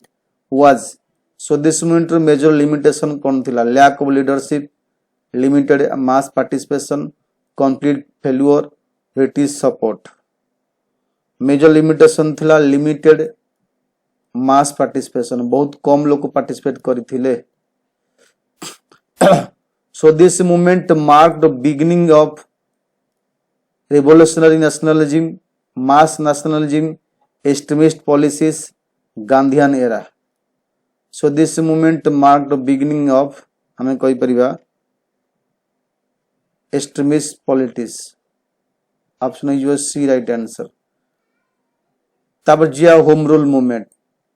was, Swadeshi movement रो मेजर लिमिटेशन कोन थिला? Lack of leadership, limited mass participation, complete failure, British support. Major limitation थिला लिमिटेड मास पार्टिसिपेशन, बहुत कम लोग पार्टिसिपेट करथिले. Swadeshi movement marked the beginning of revolutionary nationalism, mass nationalism, extremist policies, Gandhian era. Swadeshi movement marked the beginning of हमें कोई परिवार extremist politics. Option is C right answer. तापर जिया home rule movement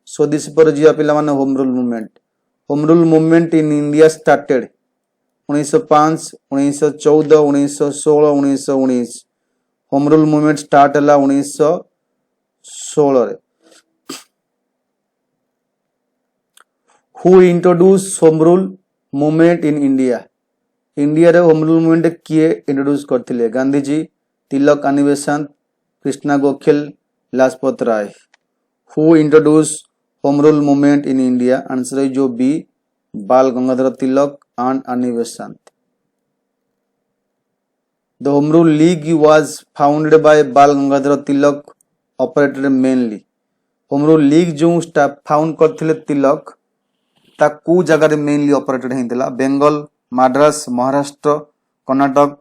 स्वदेशी पर जिया पिला माने Home rule movement in India started 1905 1914 1916 1919 Home rule movement start हला 1916 रे who introduce Home rule movement in India India रे होम रूल मूवमेंट किए इंट्रोड्यूस करथिले Gandhi ji Tilak Annie Besant Krishna Gokhale Lajpat Rai who introduce Home rule movement in India answer है जो B Bal Gangadhar Tilak and Annie Besant The Home Rule League was founded by Bal Gangadhar Tilak operated mainly Home Rule League जो found करथिले तिलक ता को जगह रे mainly operated हेतिला Bengal Madras Maharashtra Karnataka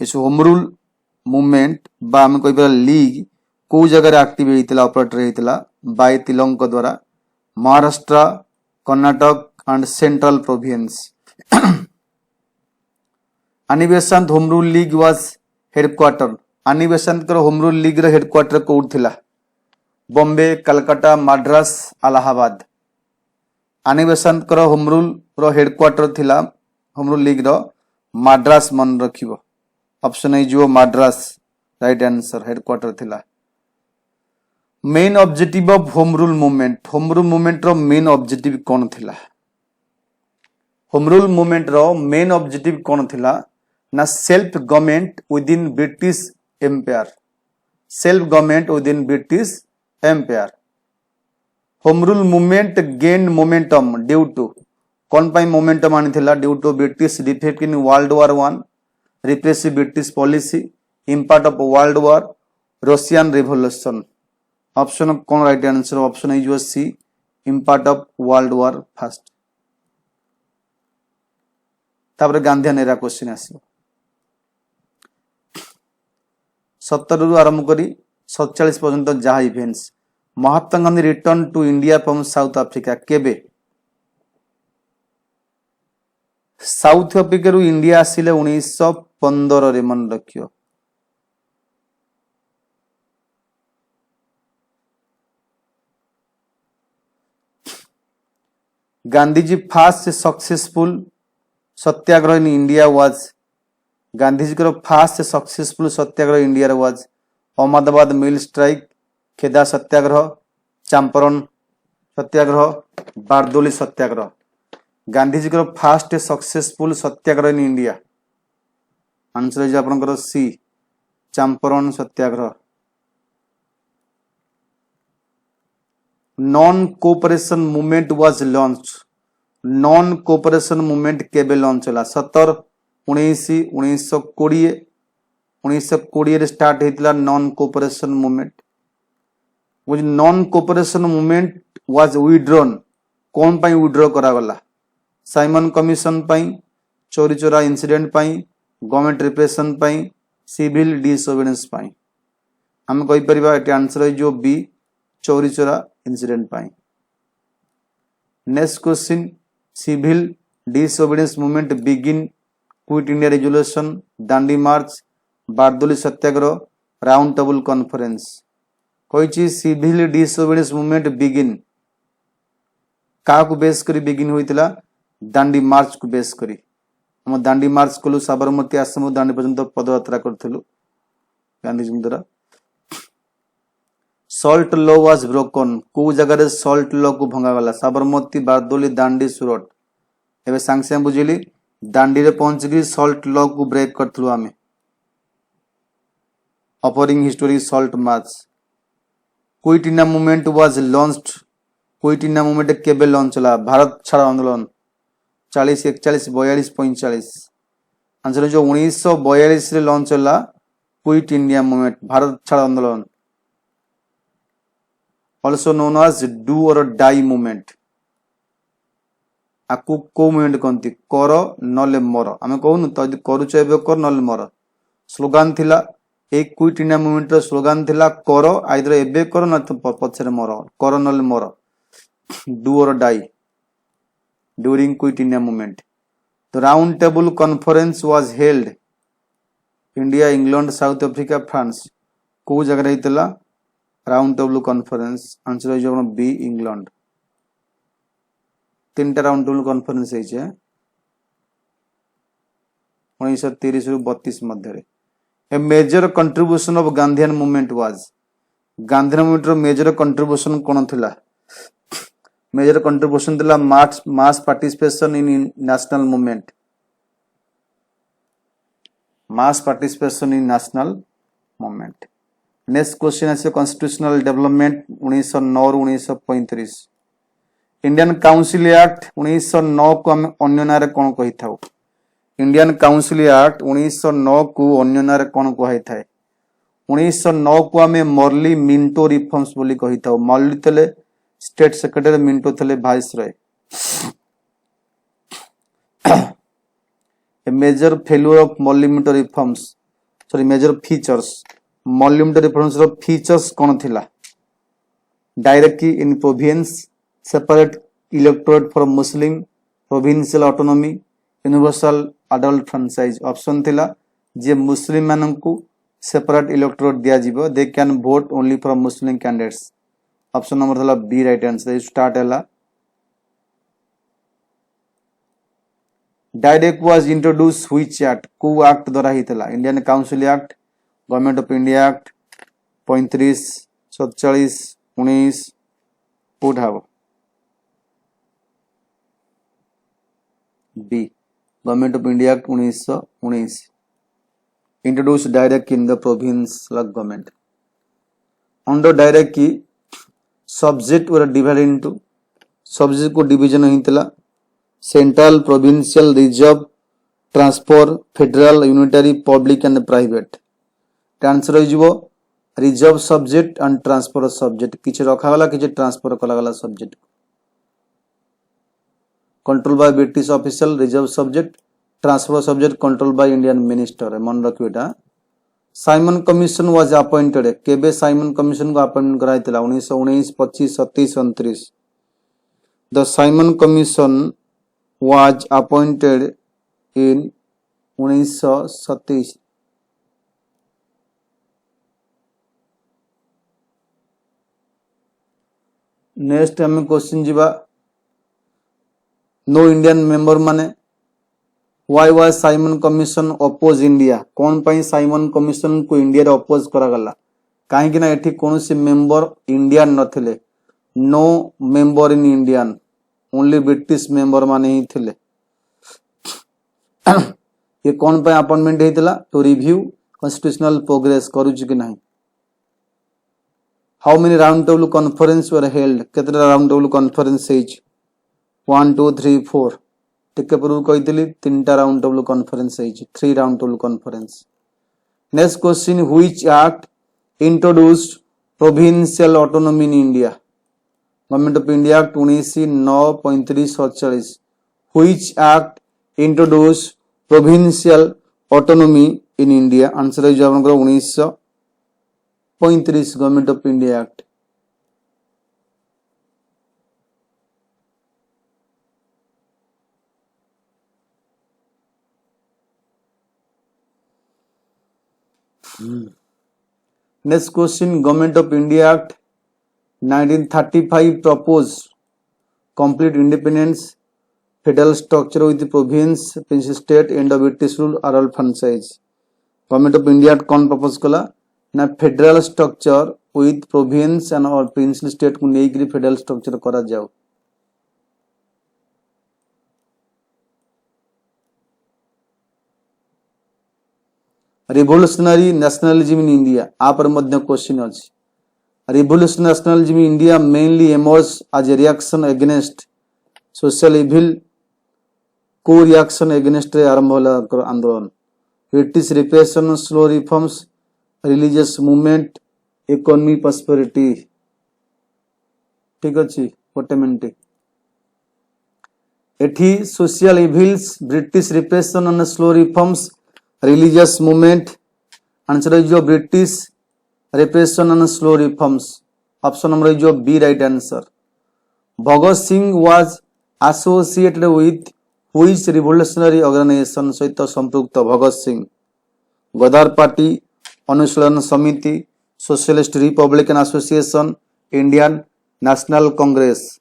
इस home rule movement बा हम कोइ बा लीग को जगह रे एक्टिव हेतिला ऑपरेटेड हेतिला बाय तिलक द्वारा Maharashtra Karnataka and central province Annie Besant home rule league was headquarter Annie Besant कर होम रूल लीग रे हेडक्वार्टर कोड थिला बॉम्बे कलकत्ता मद्रास इलाहाबाद अनिल बेसांत कर होम रूल रो हेडक्वार्टर थिला होम रूल लीग रो मद्रास मन रखिबो ऑप्शन ए जो मद्रास राइट आंसर हेडक्वार्टर थिला main objective of home rule movement रो मेन ऑब्जेक्टिव कोन थिला होम रूल मूवमेंट रो मेन ऑब्जेक्टिव कोन थिला ना self government within British empire self government within British empire Home rule movement gain momentum due to कौन पाई मोमेंटम आनी थिला due to British defeat in World War 1 repressive British policy impact of World War Russian revolution option कौन right answer option is was C impact of World War first तापर Gandhian era question आसी 70 रु आरंभ करी 47 पर्यंत जहा events Mahatma Gandhi return to India from South Africa केबे South Africa रु इंडिया आसिले 1915 रे मन रखियो Gandhiji first successful satyagraha in India was Gandhiji को first successful satyagraha India was Ahmedabad mill strike Kheda satyagraha Champaran satyagraha Bardoli satyagraha Gandhiji को first successful satyagraha in India answer है आपनकर C Champaran satyagraha non cooperation movement was launch non cooperation movement केबे लॉन्च होला 17 19 1920 1920 रे स्टार्ट हेतिला नॉन कोऑपरेशन मूवमेंट वो non cooperation movement was withdrawn कौन पाई withdraw करा गला साइमन कमीशन पाई चोरी चोरा इंसिडेंट पाई गवर्नमेंट रिप्रेशन पाई सिविल डिसोबीडियंस पाई हम कहि परिबा एटे आंसर है जो बी चोरी चोरा इंसिडेंट पाई next question civil disobedience movement begin Quit India resolution Dandi march Bardoli satyagraha round table conference कोई सिविल डिसोबीडियंस मूवमेंट बिगिन का को बेस करी बिगिन होइतिला दांडी मार्च को बेस करी हम दांडी मार्च कलु साबरमती आश्रम दांडी पर्यंत पदयात्रा करथलु गांधी जी द्वारा सॉल्ट लॉ वाज ब्रोकन को जगह रे सॉल्ट लॉ को भंगा गला साबरमती बारदोली दांडी सुरत एबे सांगसे बुझिली दांडी रे पहुंच गई सॉल्ट लॉ को ब्रेक करथलु आमे offering history salt march quit India movement was launched quit India movement केबे लॉन्च होला भारत छाड़ आंदोलन 40 41 42 45 आंसर जो 1942 रे लॉन्च होला क्विट इंडिया मूवमेंट भारत छाड़ आंदोलन also known as do or die movement आकु को मूवमेंट कहती कर नले मर आम कहूनु तो करुच कर नले मर स्लोगान थिला एक क्विट इंडिया मूवमेंट रो स्लोगान थिला कर आइदर एबे कर न पछरे मर कर नले मर do or die during quit India movement the round table conference was held India England South Africa France को जगह रहितला राउंड टेबल कॉन्फ्रेंस आंसर हो जाए बी इंग्लैंड तीन टा राउंड टेबल कॉन्फ्रेंस है 1930 रु 32 मध्य a major contribution of Gandhian movement was Gandhi movement रो मेजर कंट्रीब्यूशन कोन थिला मेजर कंट्रीब्यूशन थिला mass participation in national movement mass participation in national movement next question है कॉन्स्टिट्यूशनल डेवलपमेंट 1909 रु 1935 इंडियन काउंसिल एक्ट 1909 को हम अन्य नारे कोन कहि थाउ इंडियन काउंसिल एक्ट 1909 को अन्य नारे कोन कहै थाए 1909 को आम मर्ली मिंटो रिफॉर्म्स बोली कहि थाउ मर्ली तले स्टेट सेक्रेटरी मिंटो तले viceroy a major failure of Morley Minto reforms sorry major features Morley Minto reforms रो फीचर्स कोन थिला directly in province separate electorate for Muslim provincial autonomy universal adult franchise option थिला जे Muslim माननकु separate electorate दिया जीवो they can vote only for Muslim candidates option number थला B right answer start हैला direct was introduce which act को act द्वारा हितला Indian Council Act Government of India Act 35 47 19 पुट हाव B Government of India Act 1919 introduced direct in the provincial government under direct की subject were divided into subject को division होइतला central provincial reserve transfer federal unitary public and private answer हो reserve subject and transfer subject किछ रखा गला किछ transfer कला गला subject control by British official reserve subject transfer subject control by Indian minister मन रखियो एटा साइमन कमीशन वाज अपॉइंटेड केबे साइमन कमीशन को अपॉइंट कराइतला 1919 25 27 29 the Simon Commission was appointed in 1927 next हम क्वेश्चन जीवा नो इंडियन मेंबर माने Why was Simon Commission oppose India? कौन पाई साइमन कमीशन को इंडिया रे अपोज करा गला काहे कि ना एठी कोनोसी मेंबर इंडियन नथिले no member in Indian only British member माने ही थिले ये कौन पाई अपॉइंटमेंट हेतिला टू रिव्यू कॉन्स्टिट्यूशनल प्रोग्रेस करूची कि नहीं how many round table conference were held केतरा राउंड टेबल कॉन्फ्रेंस हेज 1 2 3 4 टिके पूर्व कहितली तीनटा राउंड टेबल कॉन्फ्रेंस है 3 round table conference next question which act introduced provincial autonomy in India government of India act 1909 35 47 which act introduced provincial autonomy in India answer है आपनकर 1935 government of India act Next question Government of India Act 1935 proposed complete independence federal structure with the province princely state and of British rule are all franchise Government of India Act कौन propose कला ना federal structure with province and और princely state को नेइकरी federal structure करा जाओ revolutionary nationalism in India आपर मध्य question अछि revolutionary nationalism in India mainly emerge as a reaction against social evil को रिएक्शन अगेंस्ट आरंभ होला आंदोलन British repression slow reforms religious movement economy prosperity ठीक अछि गोटे मिनिट एठी social evils British repression and slow reforms religious movement answer is your British repression and slow reforms option number is your B right answer Bhagat Singh was associated with which revolutionary organization सहित संपृक्त भगत सिंह गदर party अनुशीलन समिति socialist Republican association, Indian National Congress,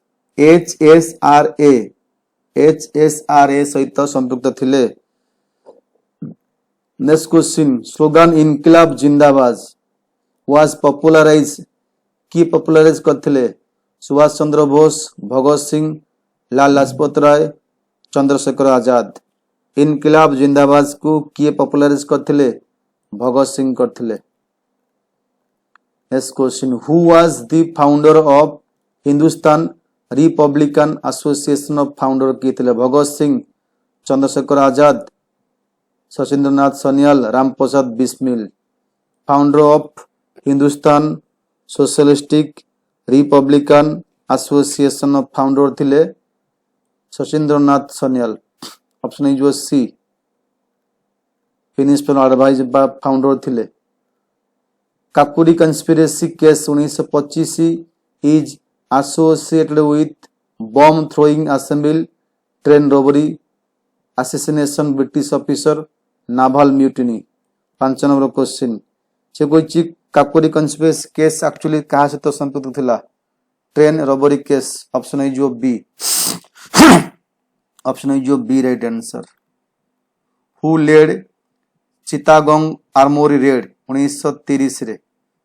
HSRA सहित संपृक्त थिले। Next question, slogan इनकलाब जिंदाबाद was popularise की popularise करथिले? सुभाष चंद्र बोस, भगत सिंह, लाल लाजपत राय, चंद्रशेखर आजाद। इनकलाब जिंदाबाद को किए पॉपुलराइज करथिले? भगत सिंह करथिले। Next question, who was the founder of Hindustan Republican association of founder किए थे? Bhagat Singh, Chandrashekhar Azad, Sachindranath Sanyal, Ramprasad Bismil. Founder of Hindustan socialistic republican association of founder थिले Sachindranath Sanyal. Option is C. Principal advise बा फाउंडर थिले। Kakori conspiracy case 1925 is associated with bomb throwing assembly, train robbery, assassination British officer, naval mutiny. 5 number question, से कोई काकुरी conspiracy case actually कहा सहित संपृक्त थिला? Train robbery case. Option is B. Option is B right answer. Who led Chittagong armoury raid 1930 रे?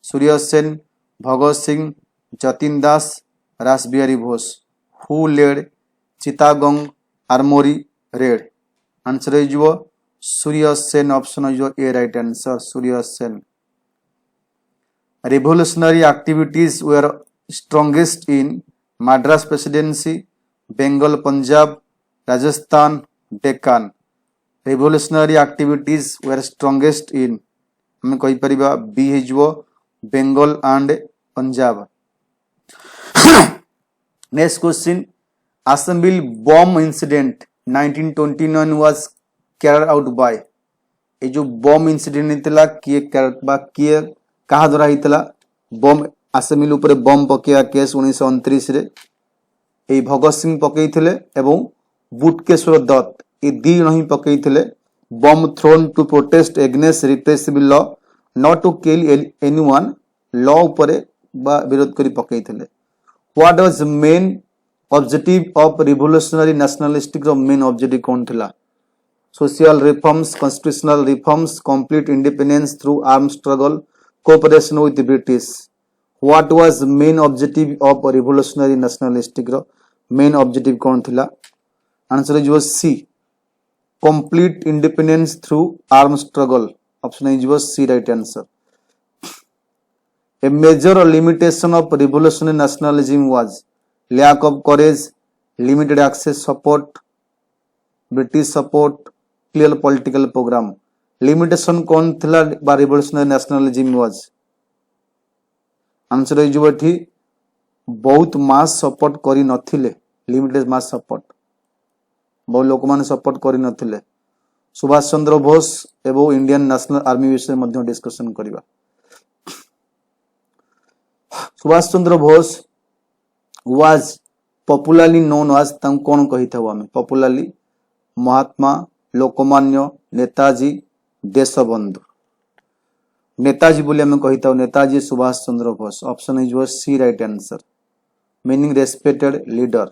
Surya Sen, Bhagat Singh, Jatin Das, Rashbehari Bose. Who led Chittagong armoury raid? Answer is Surya Sen. Option is A right answer, Surya Sen. Revolutionary activities were strongest in Madras Presidency, Bengal, Punjab, Rajasthan, Deccan. Revolutionary activities were strongest in, हमें कही परिबा B हेजबो Bengal and Punjab. Next question, assembly bomb incident 1929 was carried out by? ए जो bomb incident हितला किए कहा द्वारा हितला? बॉम्ब असेंबली ऊपर बॉम्ब पकेया केस 1929 रे ए भगत सिंह पकेइथिले एवं बुटकेश्वर दत्त ए दी नहीं पकेइथिले। Bomb thrown to protest against repressive law, not to kill anyone, law ऊपर बा विरोध करी पकेइथिले। What was main objective of revolutionary nationalistic रो मेन ऑब्जेक्टिव कोन थिला? Social reforms, constitutional reforms, complete independence through arm struggle, cooperation with the British. What was main objective of revolutionary nationalistic ro main objective कौन थिला? Answer is C, complete independence through armed struggle. Option is C right answer. A major limitation of revolutionary nationalism was lack of courage, limited access support, British support, clear political program. Limitation कौन थिला बा revolutionary nationalism was? Answer is एठी बहुत मास support करी नथिले, limited मास support, बहुत लोक माने support करी नथिले। सुभाष चंद्र बोस एवं इंडियन नेशनल आर्मी विषय मध्ये डिस्कशन करिबा। Subhash Chandra Bose was popularly known as, तम कोन कहिथाव हमें पॉपुलरली? महात्मा, लोकमान्य, नेताजी, देशबंधु। नेताजी बोली हमें कही था, Netaji Subhash Chandra Bose. Option is C right answer, meaning respected leader.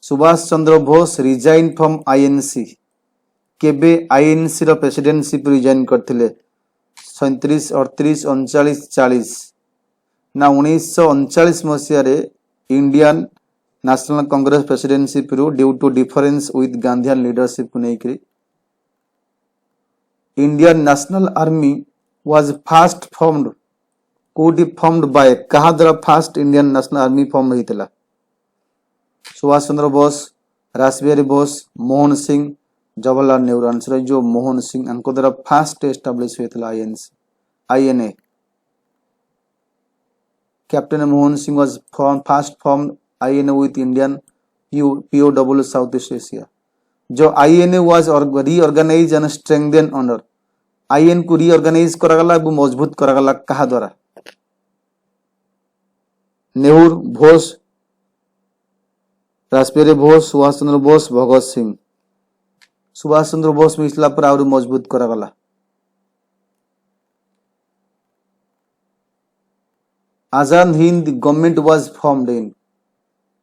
Subhash Chandra Bose resign from INC, केबे आईएनसी रो प्रेसिडेंटशिप रिजाइन करथिले? 37, 38, 39, 40 ना 1939 मसिया रे इंडियन नेशनल कांग्रेस प्रेसिडेंटशिप रु due to difference with Gandhian leadership को नेकरी Indian National Army was first formed, कोडी फॉर्म्ड बाय कहा द्वारा first Indian National Army form होइतला? सुभाष चंद्र बोस, रासबिहारी बोस, मोहन सिंह, जवाहरलाल नेहरू। आंसर है जो मोहन सिंह, अंको द्वारा फर्स्ट एस्टैब्लिश होइतला INA. Captain Mohan Singh was first formed INA with Indian POW South East Asia. जो INA was reorganise and strengthen under, INA को रीऑर्गेनाइज करागला एवं मजबूत करागला कहा द्वारा? नेहरू, बोस, रासबिहारी बोस, सुभाष चंद्र बोस, भगत सिंह। सुभाष चंद्र बोस में इसला पर और मजबूत करागला। Azad Hind Government was formed in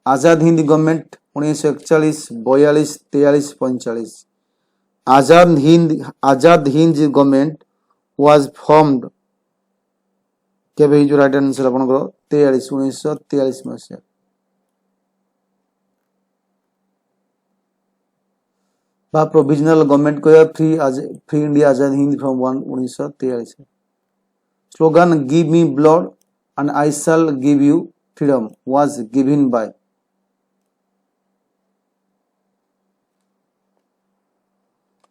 Azad Hind Government 1941 42 43 45 Azad Hind Government was formed केबे जो राइट आंसर आपनकर 43 1943 मसिया बा प्रोविजनल गवर्नमेंट को Free India Azad Hind from 1943 slogan give me blood and I shall give you freedom was given by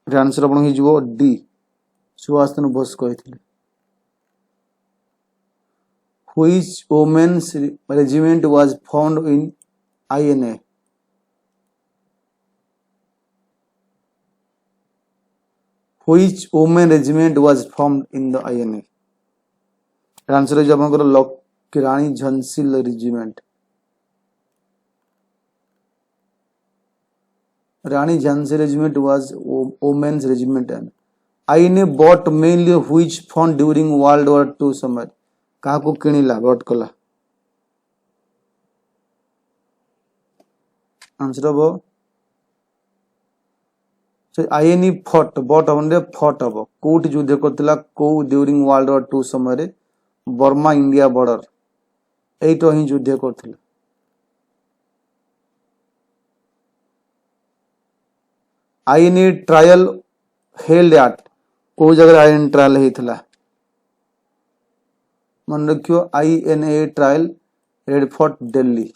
answer आपण हिजो डी सुभाष चंद्र बोस कहिथिले which women's regiment was formed in INA which women regiment was formed in the INA answer है आपनकर लक Rani Jhansi regiment Rani Jhansi regiment was women's regiment and INA bought mainly which fund during World War 2 समय काहा को किनिला बॉट कला answer हो से आईएनई फट बॉट हमरे फट हबो कोट युद्ध करतिला को ड्यूरिंग वर्ल्ड वॉर 2 समय रे बर्मा इंडिया बॉर्डर एइटो ही युद्ध करथिले आईएनए ट्रायल हेल्ड एट को जगह आईएनए ट्रायल हेथिला मन रखियो INA trial Red Fort Delhi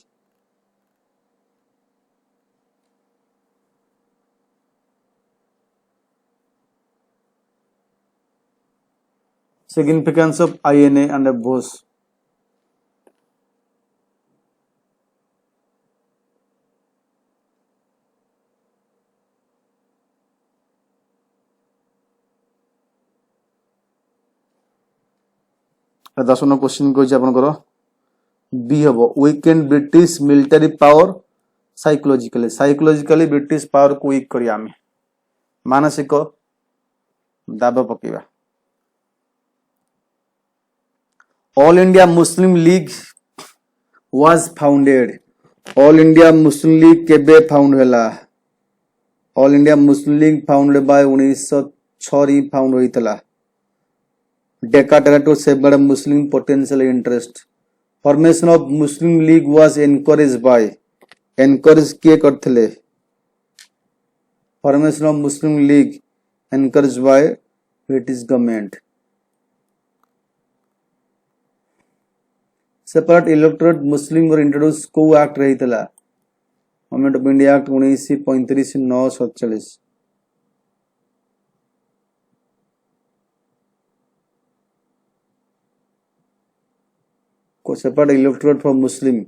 significance of INA and Bose दसवन क्वेश्चन को आपनकर बी हबो weakened British military power psychologically British power को वीक करिया आमे मानसिक दाब पकेबा All India Muslim League was founded All India Muslim League केबे फाउंड होला All India Muslim League founded by 1906 री फाउंड होइतला डेकाटेरा to safeguard Muslim potential interest formation of Muslim League was encourage के करथिले formation of Muslim League encourage by British government separate electorate Muslim were introduce को act रहितला Government of India Act 1935 947 को separate electorate for मुस्लिम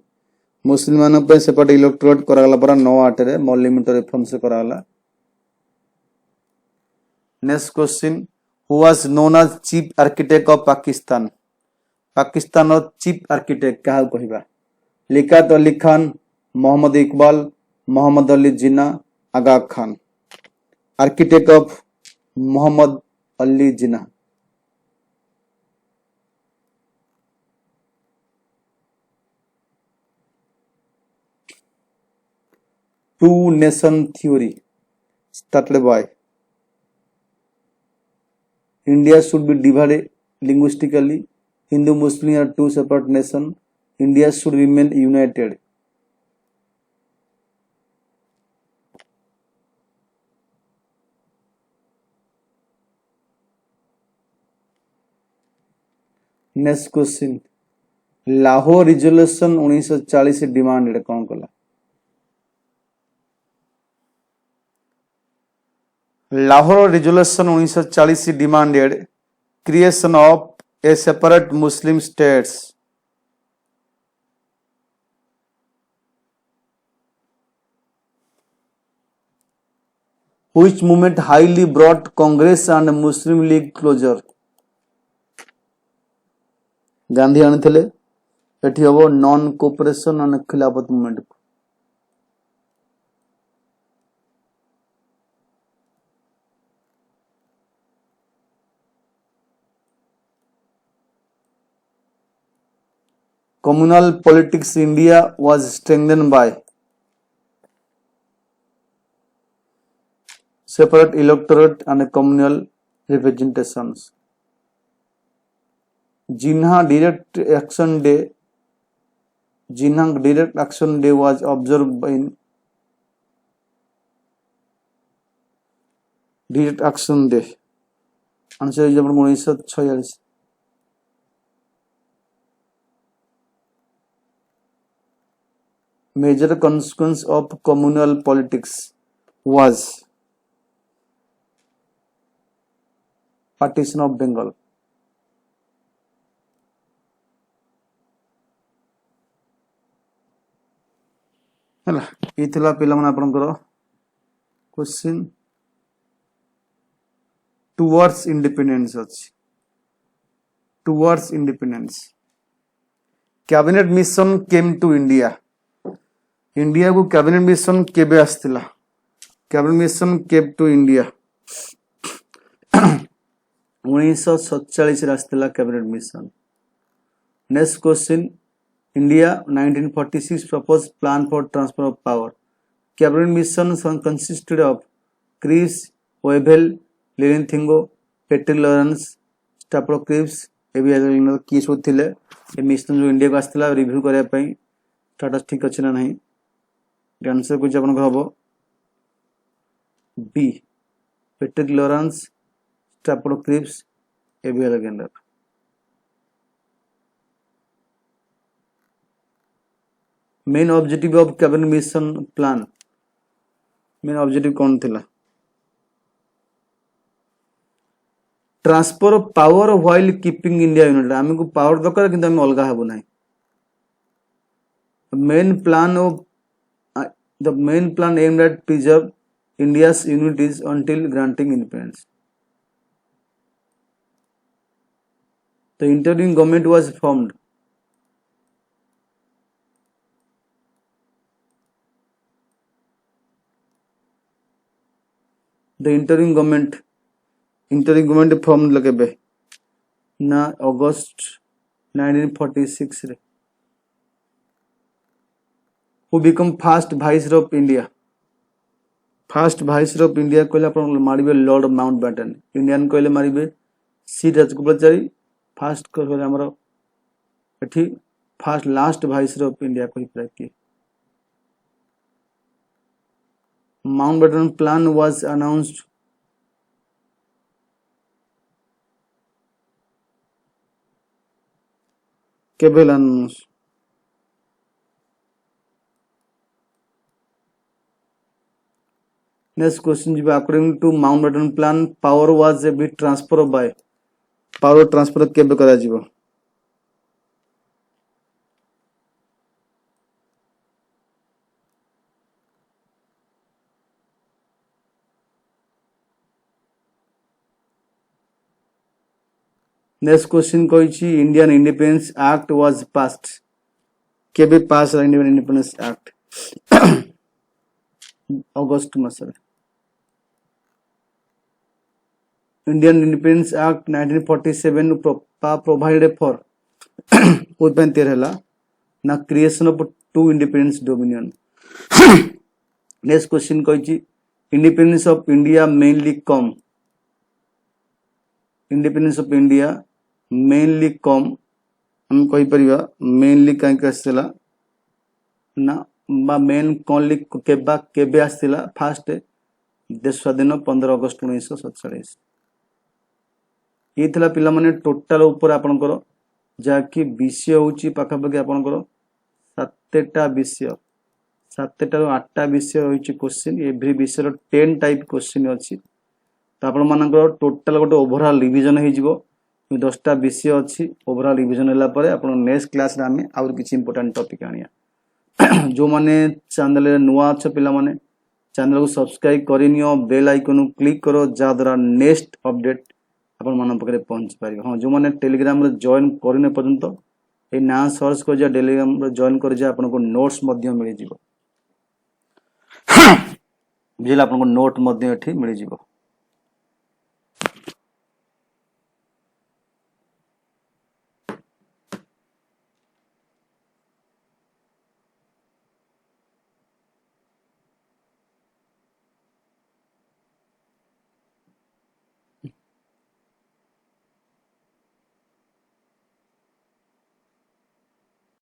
मान पे separate electorate कराला पर 9 रे मॉलिमिटर रिफॉर्म से कराला next question who was known as chief architect of Pakistan Pakistan chief architect क्या कहबा Liaquat Ali Khan Mohammad Iqbal Mohammad Ali Jinnah Aga Khan architect of Mohammad Ali Jinnah two nation theory started by India should be divided linguistically Hindu Muslim are two separate nations. India should remain united. Next question. Lahore Resolution 1940 demanded कौन कला Lahore Resolution 1940 demanded creation of a separate Muslim states. Which movement highly brought Congress and Muslim League closer? Gandhi आनिथिले एठी हबो non cooperation और खिलाफत movement communal politics India was strengthened by separate electorate and communal representations. Jinnah Direct Action Day was observed in Direct Action Day. Answer is 1946. Major consequence of communal politics was partition of Bengal. ହେଲା ଏ ଥିଲା ପିଲାମାନେ ଆପଣଙ୍କର question towards independence ଅଛି towards independence. Cabinet mission came to India. India को cabinet mission केबे आस्थिला? Cabinet mission came to India 1947 ରେ आस्थिला cabinet mission. Next question. India 1946 proposed plan for transfer of power. Cabinet mission consisted of Cripps, Wavell, Lilinthingo, Patrick Lawrence, Stafford Cripps, एबी की सब थिले ए mission जो India को आस्थिला review करिया पई स्टेटस ठीक अछि ना नहीं. आंसर को जपन हबो B Patrick Lawrence, Stafford Cripps, A B Alexander. Main objective of Cabinet Mission Plan main objective कौन थिला? Transfer of power while keeping India united. आमे को पावर दरकार किंतु आमे अलगा हबो नाही. Main plan of the main plan aimed at preserve India's unities until granting independence. The interim government was formed. The interim government formed लगेबे ना अगस्त 1946 रे. Who become first viceroy of India? First viceroy of India कहले अपन मारिबे Lord Mountbatten. Indian कहले मारिबे सी Rajagopalachari. First कहले हमर एठी first last viceroy of India कहि प्राय. Mountbatten plan was announced केबे announced? Next question is according to Mountbatten plan power was a bit transfer by power transfer केबे करा जिवो? Next question कहिछि Indian Independence Act was passed. केबे पास Indian Independence Act? August मासरे. Indian Independence Act 1947 provided for कोन तेरहला ना creation of two independence dominion. Next question कहिछि independence of India mainly come. Independence of India mainly come हम कहि परिबा mainly काई आस्थिला ना बा main कोनली केबे आस्थिला first देश स्वाधीन 15 अगस्त 1947. ये थिला पिला माने टोटल ऊपर आपनकर जाकी विषय होची पाखापाखि आपनकर 7टा विषय 7टा रो 8टा विषय होची क्वेश्चन. एवरी विषय रो 10 टाइप क्वेश्चन अछि. तो आपण मानकर टोटल गोटे ओवरऑल रिवीजन हे जिवो. 10टा विषय अछि. ओवरऑल रिवीजन हला परे आपण नेक्स्ट क्लास रे हमें और किछि इंपोर्टेंट टॉपिक आनिया. जो माने चैनल रे नुवा छ पिला माने चैनल को सब्सक्राइब करिनियो बेल आइकन क्लिक करो जा द्वारा नेक्स्ट अपडेट आपण मन पकरे पहुंच पारिबो. हां जो माने टेलीग्राम रे जॉइन करिने पर्यंत ए ना सर्च कर जा टेलीग्राम रे जॉइन कर जा आपण को नोट्स मध्य मिलि जिवो. जेला आपण को नोट मध्य एठी मिलि जिवो.